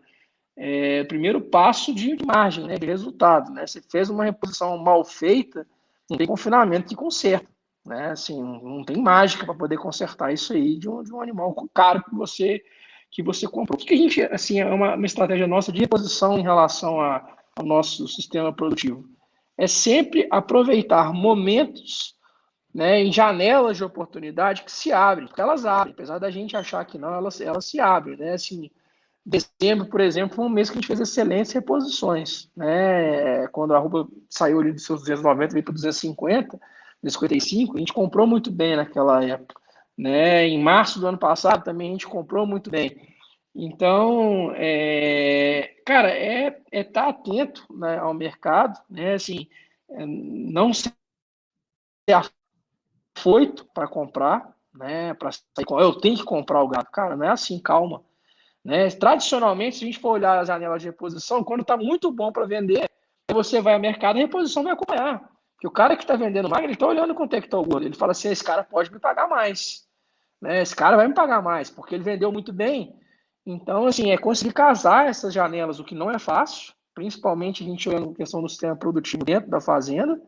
Speaker 3: o primeiro passo de margem, né, de resultado, né? Você fez uma reposição mal feita, não tem confinamento que conserta, né? Assim, não tem mágica para poder consertar isso aí de um animal caro que você comprou. O que a gente, assim, é uma estratégia nossa de reposição em relação ao nosso sistema produtivo? É sempre aproveitar momentos, né, em janelas de oportunidade que se abrem, porque elas abrem, apesar da gente achar que não, elas se abrem, né? Assim, dezembro, por exemplo, foi um mês que a gente fez excelentes reposições, né? Quando a arroba saiu ali dos seus 290, veio para 250, 255, a gente comprou muito bem naquela época, né? Em março do ano passado também a gente comprou muito bem. Então, cara, estar atento, né, ao mercado, né? Assim, não ser afoito para comprar, né? Para sair com, eu tenho que comprar o gado, cara, não é assim, calma. Né? Tradicionalmente, se a gente for olhar as janelas de reposição, quando está muito bom para vender, você vai ao mercado, a reposição vai acompanhar. Porque o cara que está vendendo magro, ele está olhando quanto é que está o gordo. Ele fala assim, esse cara pode me pagar mais. Né? Esse cara vai me pagar mais, porque ele vendeu muito bem. Então, assim, é conseguir casar essas janelas, o que não é fácil, principalmente a gente olhando a questão do sistema produtivo dentro da fazenda,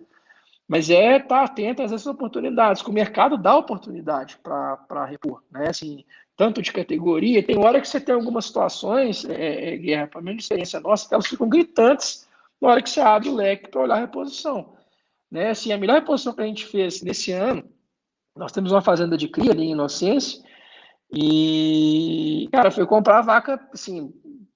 Speaker 3: mas estar atento a essas oportunidades, que o mercado dá oportunidade para repor, né? Assim, tanto de categoria, tem hora que você tem algumas situações, Guerra, para mim, experiência nossa, que elas ficam gritantes na hora que você abre o leque para olhar a reposição. Né? Assim, a melhor reposição que a gente fez nesse ano, nós temos uma fazenda de cria ali em Inocência, e, cara, foi comprar a vaca, assim,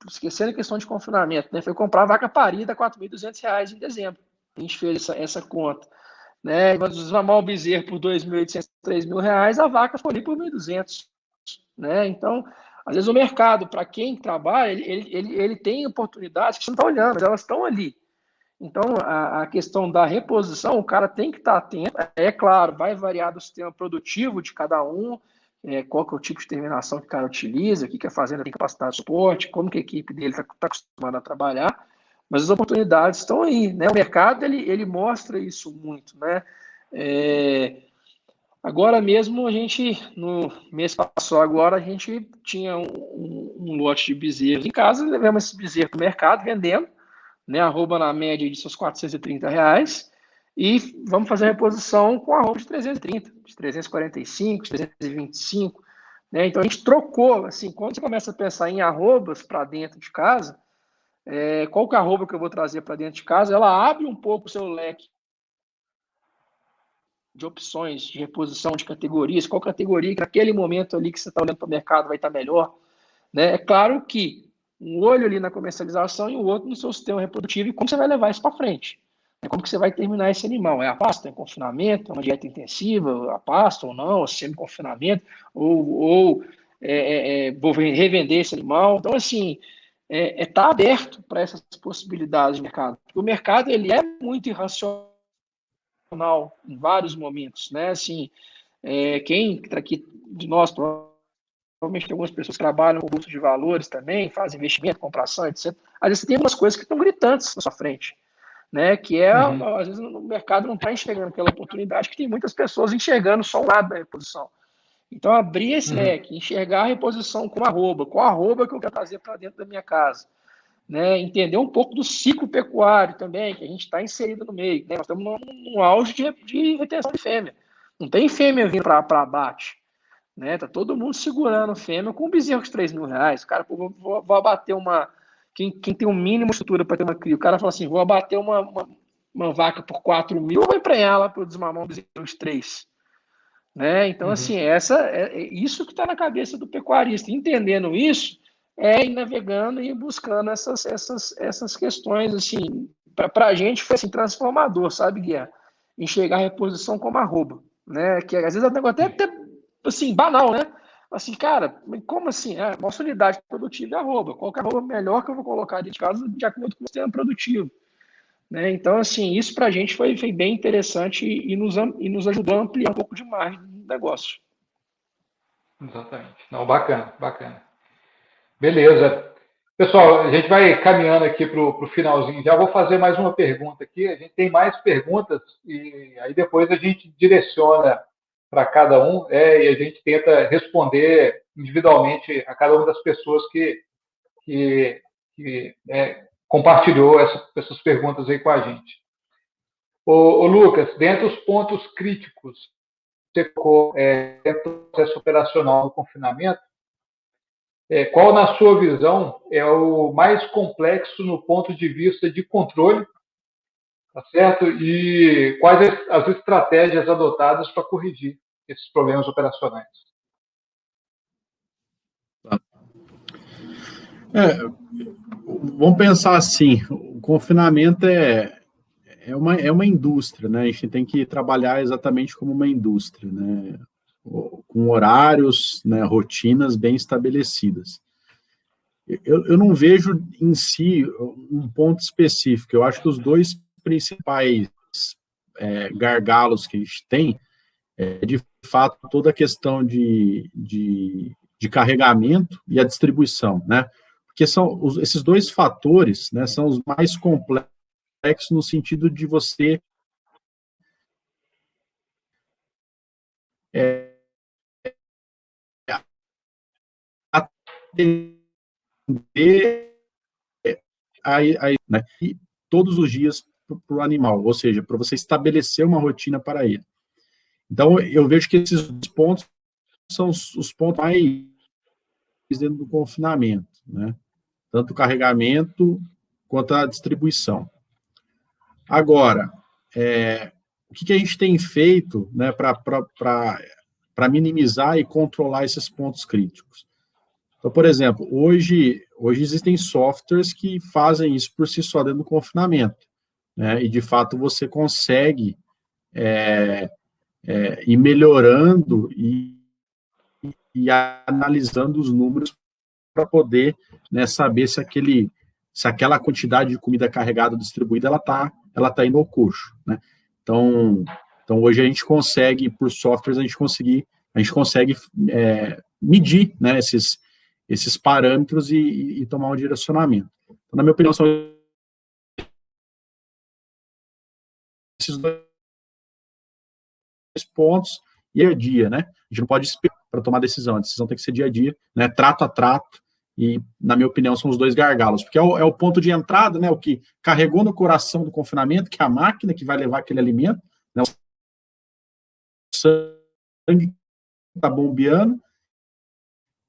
Speaker 3: esquecendo a questão de confinamento, né? Foi comprar a vaca parida a R$ 4.200 em dezembro. A gente fez essa conta. Né? Quando desmamar o bezerro por R$ 2.800, R$ 3.000, a vaca foi ali por 1.200. Né? Então, às vezes o mercado, para quem trabalha, ele tem oportunidades que você não está olhando, mas elas estão ali. Então, a questão da reposição, o cara tem que estar atento. É claro, vai variar do sistema produtivo de cada um, qual que é o tipo de terminação que o cara utiliza, o que a fazenda tem capacidade de suporte, como que a equipe dele está acostumada a trabalhar, mas as oportunidades estão aí, né? O mercado, ele mostra isso muito, né? Agora mesmo, a gente, no mês passado agora, a gente tinha um lote de bezerros em casa, levamos esse bezerro para o mercado, vendendo, né? Arroba na média de seus R$ 430, e vamos fazer a reposição com arroba de 330, de 345, de 325, né? Então a gente trocou, assim, quando você começa a pensar em arrobas para dentro de casa, qual que é a arroba que eu vou trazer para dentro de casa, ela abre um pouco o seu leque de opções, de reposição, de categorias, qual categoria que naquele momento ali que você está olhando para o mercado vai estar melhor. Né? É claro que um olho ali na comercialização e o outro no seu sistema reprodutivo e como você vai levar isso para frente. Como que você vai terminar esse animal? É a pasta, é confinamento, é uma dieta intensiva, a pasta ou não, ou semi-confinamento, ou vou revender esse animal. Então, assim, tá aberto para essas possibilidades de mercado. Porque o mercado, ele é muito irracional em vários momentos, né? Assim, quem está aqui de nós, provavelmente tem algumas pessoas que trabalham com bolsa de valores também, fazem investimento, compração, etc. Às vezes você tem algumas coisas que estão gritantes na sua frente, né? Que às vezes o mercado não está enxergando aquela oportunidade, que tem muitas pessoas enxergando só um lado da reposição. Então, abrir esse leque, enxergar a reposição com arroba, qual arroba que eu quero trazer para dentro da minha casa. Né, entender um pouco do ciclo pecuário também, que a gente está inserido no meio. Né? Nós estamos num auge de retenção de fêmea. Não tem fêmea vindo para abate. Né? Tá todo mundo segurando fêmea com um bezerro de R$ 3.000. Cara, vou abater uma... Quem tem um mínimo estrutura para ter uma cria, o cara fala assim, vou abater uma vaca por 4.000, eu vou emprenhar lá para desmamar um bezerro de 3. Né? Então, assim, isso que está na cabeça do pecuarista. Entendendo isso, ir navegando e buscando essas questões, assim, para a gente foi assim, transformador, sabe, Guilherme? Enxergar a reposição como arroba, né? Que às vezes é um negócio até assim, banal, né? Assim, cara, como assim? Nossa unidade produtiva é arroba. Qual que é a arroba melhor que eu vou colocar dentro de casa de acordo com o sistema produtivo? Né? Então, assim, isso para a gente foi bem interessante e nos ajudou a ampliar um pouco de margem do negócio.
Speaker 1: Exatamente. Não, bacana, bacana. Beleza. Pessoal, a gente vai caminhando aqui para o finalzinho. Já vou fazer mais uma pergunta aqui. A gente tem mais perguntas e aí depois a gente direciona para cada um e a gente tenta responder individualmente a cada uma das pessoas que compartilhou essas perguntas aí com a gente. Ô Lucas, dentre os pontos críticos que você colocou dentro do processo operacional do confinamento, qual, na sua visão, é o mais complexo no ponto de vista de controle, tá certo? E quais as estratégias adotadas para corrigir esses problemas operacionais?
Speaker 4: Vamos pensar assim, o confinamento é uma indústria, né? A gente tem que trabalhar exatamente como uma indústria, né? Com horários, né, rotinas bem estabelecidas. Eu não vejo em si um ponto específico. Eu acho que os dois principais gargalos que a gente tem de fato, toda a questão de carregamento e a distribuição, né? Porque esses dois fatores, né, são os mais complexos no sentido de você atender né, e todos os dias para o animal, ou seja, para você estabelecer uma rotina para ele. Então, eu vejo que esses pontos são os pontos mais dentro do confinamento, né? Tanto o carregamento quanto a distribuição. Agora, o que a gente tem feito, né, para minimizar e controlar esses pontos críticos? Então, por exemplo, hoje existem softwares que fazem isso por si só dentro do confinamento, né? E, de fato, você consegue ir melhorando e analisando os números para poder, né, saber se aquela quantidade de comida carregada distribuída ela tá indo ao coxo, né? Então hoje a gente consegue, por softwares, a gente consegue medir, né, esses parâmetros e tomar um direcionamento. Então, na minha opinião, são esses dois pontos e dia a dia, né? A gente não pode esperar para tomar decisão, a decisão tem que ser dia a dia, né? Trato a trato, e, na minha opinião, são os dois gargalos, porque é o ponto de entrada, né? O que carregou no coração do confinamento, que é a máquina que vai levar aquele alimento, né? O sangue está bombeando,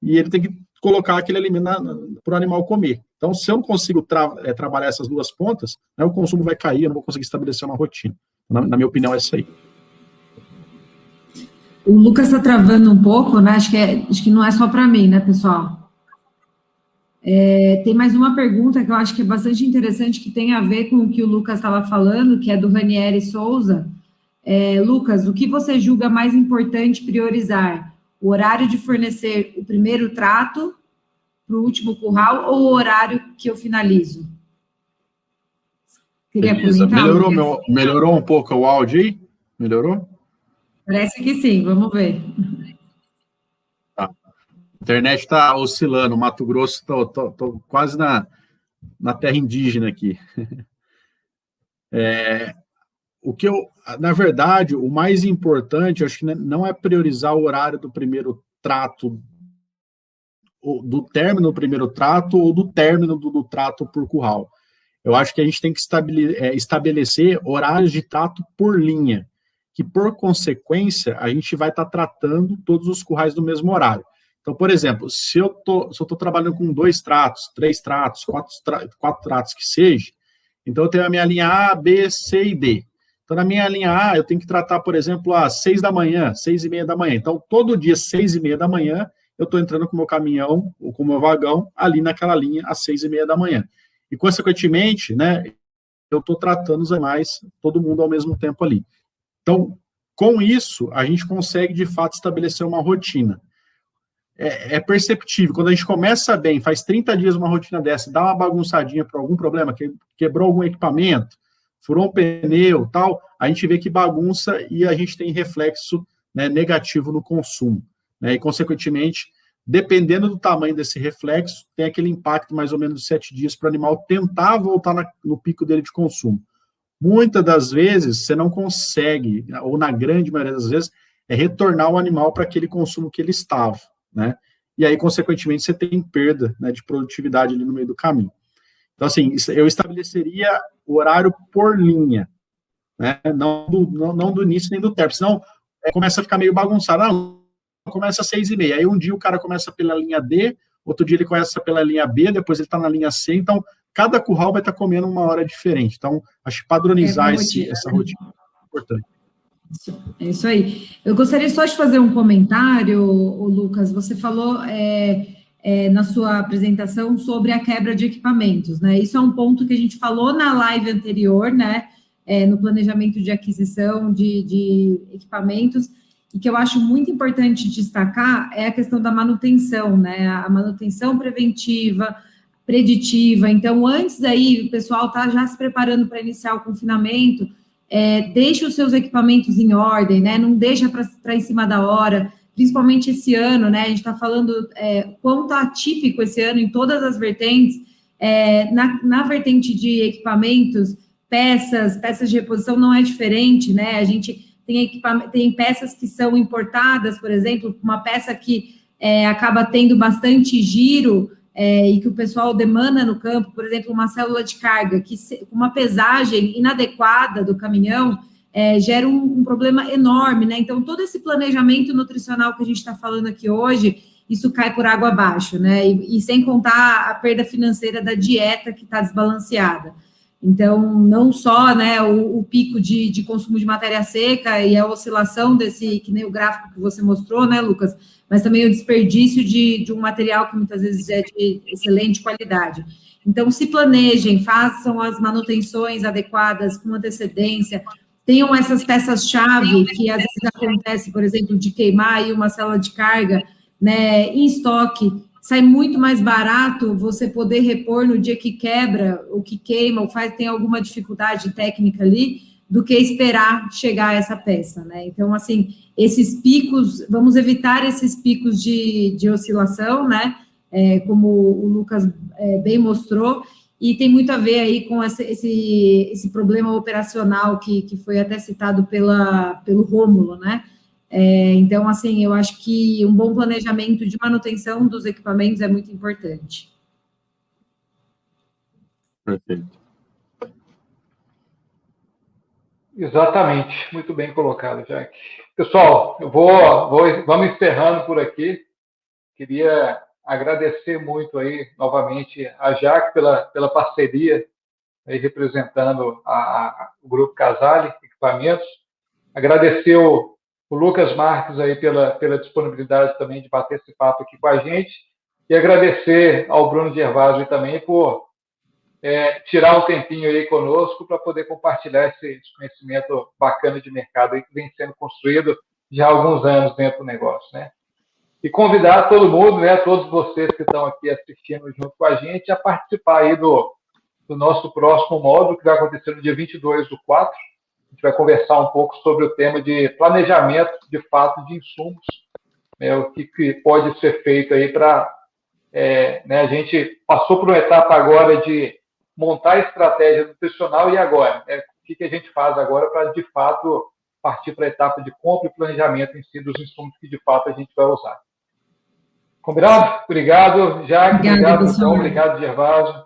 Speaker 4: e ele tem que colocar aquele alimento para o animal comer. Então, se eu não consigo trabalhar essas duas pontas, né, o consumo vai cair, eu não vou conseguir estabelecer uma rotina. Na minha opinião, é isso aí.
Speaker 2: O Lucas está travando um pouco, né? Acho que não é só para mim, né, pessoal? Tem mais uma pergunta que eu acho que é bastante interessante, que tem a ver com o que o Lucas estava falando, que é do Ranieri Souza. Lucas, o que você julga mais importante priorizar? O horário de fornecer o primeiro trato para o último curral ou o horário que eu finalizo? Queria comentar,
Speaker 4: melhorou um pouco o áudio aí? Melhorou?
Speaker 2: Parece que sim, vamos ver.
Speaker 4: Tá. A internet está oscilando, Mato Grosso, estou quase na terra indígena aqui. Na verdade, o mais importante, eu acho que não é priorizar o horário do primeiro trato, do término do primeiro trato ou do término do trato por curral. Eu acho que a gente tem que estabelecer horários de trato por linha, que, por consequência, a gente vai estar tratando todos os currais no mesmo horário. Então, por exemplo, se eu estou trabalhando com 2 tratos, 3 tratos, 4 tratos que seja, então eu tenho a minha linha A, B, C e D. Então, na minha linha A, eu tenho que tratar, por exemplo, às 6 da manhã, 6:30 da manhã. Então, todo dia, 6:30 da manhã, eu estou entrando com o meu caminhão ou com o meu vagão ali naquela linha às 6:30 da manhã. E, consequentemente, né, eu estou tratando os animais, todo mundo ao mesmo tempo ali. Então, com isso, a gente consegue, de fato, estabelecer uma rotina. É perceptível. Quando a gente começa bem, faz 30 dias uma rotina dessa, dá uma bagunçadinha por algum problema, quebrou algum equipamento, furou um pneu, tal, a gente vê que bagunça e a gente tem reflexo, né, negativo no consumo. né? E, consequentemente, dependendo do tamanho desse reflexo, tem aquele impacto mais ou menos de 7 dias para o animal tentar voltar no pico dele de consumo. Muitas das vezes, você não consegue, ou na grande maioria das vezes, retornar o animal para aquele consumo que ele estava, né? E aí, consequentemente, você tem perda, né, de produtividade ali no meio do caminho. Então, assim, eu estabeleceria o horário por linha, né? Não do início nem do término, senão começa a ficar meio bagunçado. Começa às 6h30, aí um dia o cara começa pela linha D, outro dia ele começa pela linha B, depois ele está na linha C, então cada curral vai estar comendo uma hora diferente. Então, acho que padronizar essa rotina é importante.
Speaker 2: É isso aí. Eu gostaria só de fazer um comentário, Lucas. Você falou na sua apresentação sobre a quebra de equipamentos, né? Isso é um ponto que a gente falou na live anterior, né? No planejamento de aquisição de equipamentos, e que eu acho muito importante destacar é a questão da manutenção, né? A manutenção preventiva, preditiva. Então, antes aí, o pessoal está já se preparando para iniciar o confinamento, deixa os seus equipamentos em ordem, né? Não deixa para em cima da hora, principalmente esse ano, né? A gente está falando quão está atípico esse ano em todas as vertentes. Na vertente de equipamentos, peças de reposição não é diferente, né? A gente tem peças que são importadas, por exemplo, uma peça que acaba tendo bastante giro, e que o pessoal demanda no campo, por exemplo, uma célula de carga, que uma pesagem inadequada do caminhão gera um problema enorme, né? Então, todo esse planejamento nutricional que a gente está falando aqui hoje, isso cai por água abaixo, né? E sem contar a perda financeira da dieta que está desbalanceada. Então, não só, né, o pico de consumo de matéria seca e a oscilação desse, que nem o gráfico que você mostrou, né, Lucas, mas também o desperdício de um material que muitas vezes é de excelente qualidade. Então, se planejem, façam as manutenções adequadas com antecedência, tenham essas peças-chave que às vezes acontece, por exemplo, de queimar aí uma célula de carga, né, em estoque. Sai muito mais barato você poder repor no dia que quebra, ou que queima, ou tem alguma dificuldade técnica ali, do que esperar chegar a essa peça, né? Então, assim, esses picos, vamos evitar esses picos de oscilação, né? Como o Lucas bem mostrou, e tem muito a ver aí com esse problema operacional que foi até citado pelo Rômulo, né? Então, assim, eu acho que um bom planejamento de manutenção dos equipamentos é muito importante.
Speaker 4: Perfeito.
Speaker 1: Exatamente, muito bem colocado, Jack. Pessoal, vamos encerrando por aqui. Queria agradecer muito aí, novamente, a Jack pela parceria, aí representando o Grupo Casale Equipamentos. Agradecer o Lucas Marques aí pela disponibilidade também de bater esse papo aqui com a gente, e agradecer ao Bruno Gervásio também por tirar um tempinho aí conosco para poder compartilhar esse conhecimento bacana de mercado aí que vem sendo construído já há alguns anos dentro do negócio, né? E convidar todo mundo, né, todos vocês que estão aqui assistindo junto com a gente, a participar aí do nosso próximo módulo, que vai acontecer no dia 22/4. A gente vai conversar um pouco sobre o tema de planejamento, de fato, de insumos, né, o que pode ser feito aí para... a gente passou por uma etapa agora de montar a estratégia nutricional, e agora? O que a gente faz agora para, de fato, partir para a etapa de compra e planejamento em si dos insumos que, de fato, a gente vai usar. Combinado? Obrigado, Jaque. Obrigado, Lucão. Obrigado, Gervásio.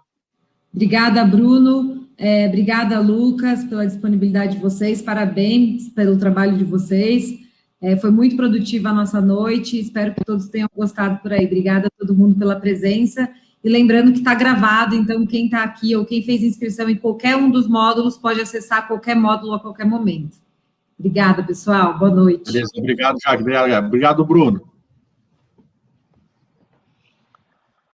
Speaker 2: Obrigada, Bruno. Obrigada, Lucas, pela disponibilidade de vocês. Parabéns pelo trabalho de vocês. Foi muito produtiva a nossa noite. Espero que todos tenham gostado por aí. Obrigada a todo mundo pela presença. E lembrando que está gravado, então quem está aqui ou quem fez inscrição em qualquer um dos módulos pode acessar qualquer módulo a qualquer momento. Obrigada, pessoal. Boa noite.
Speaker 4: Beleza, obrigado, Jaque. Obrigado, Bruno.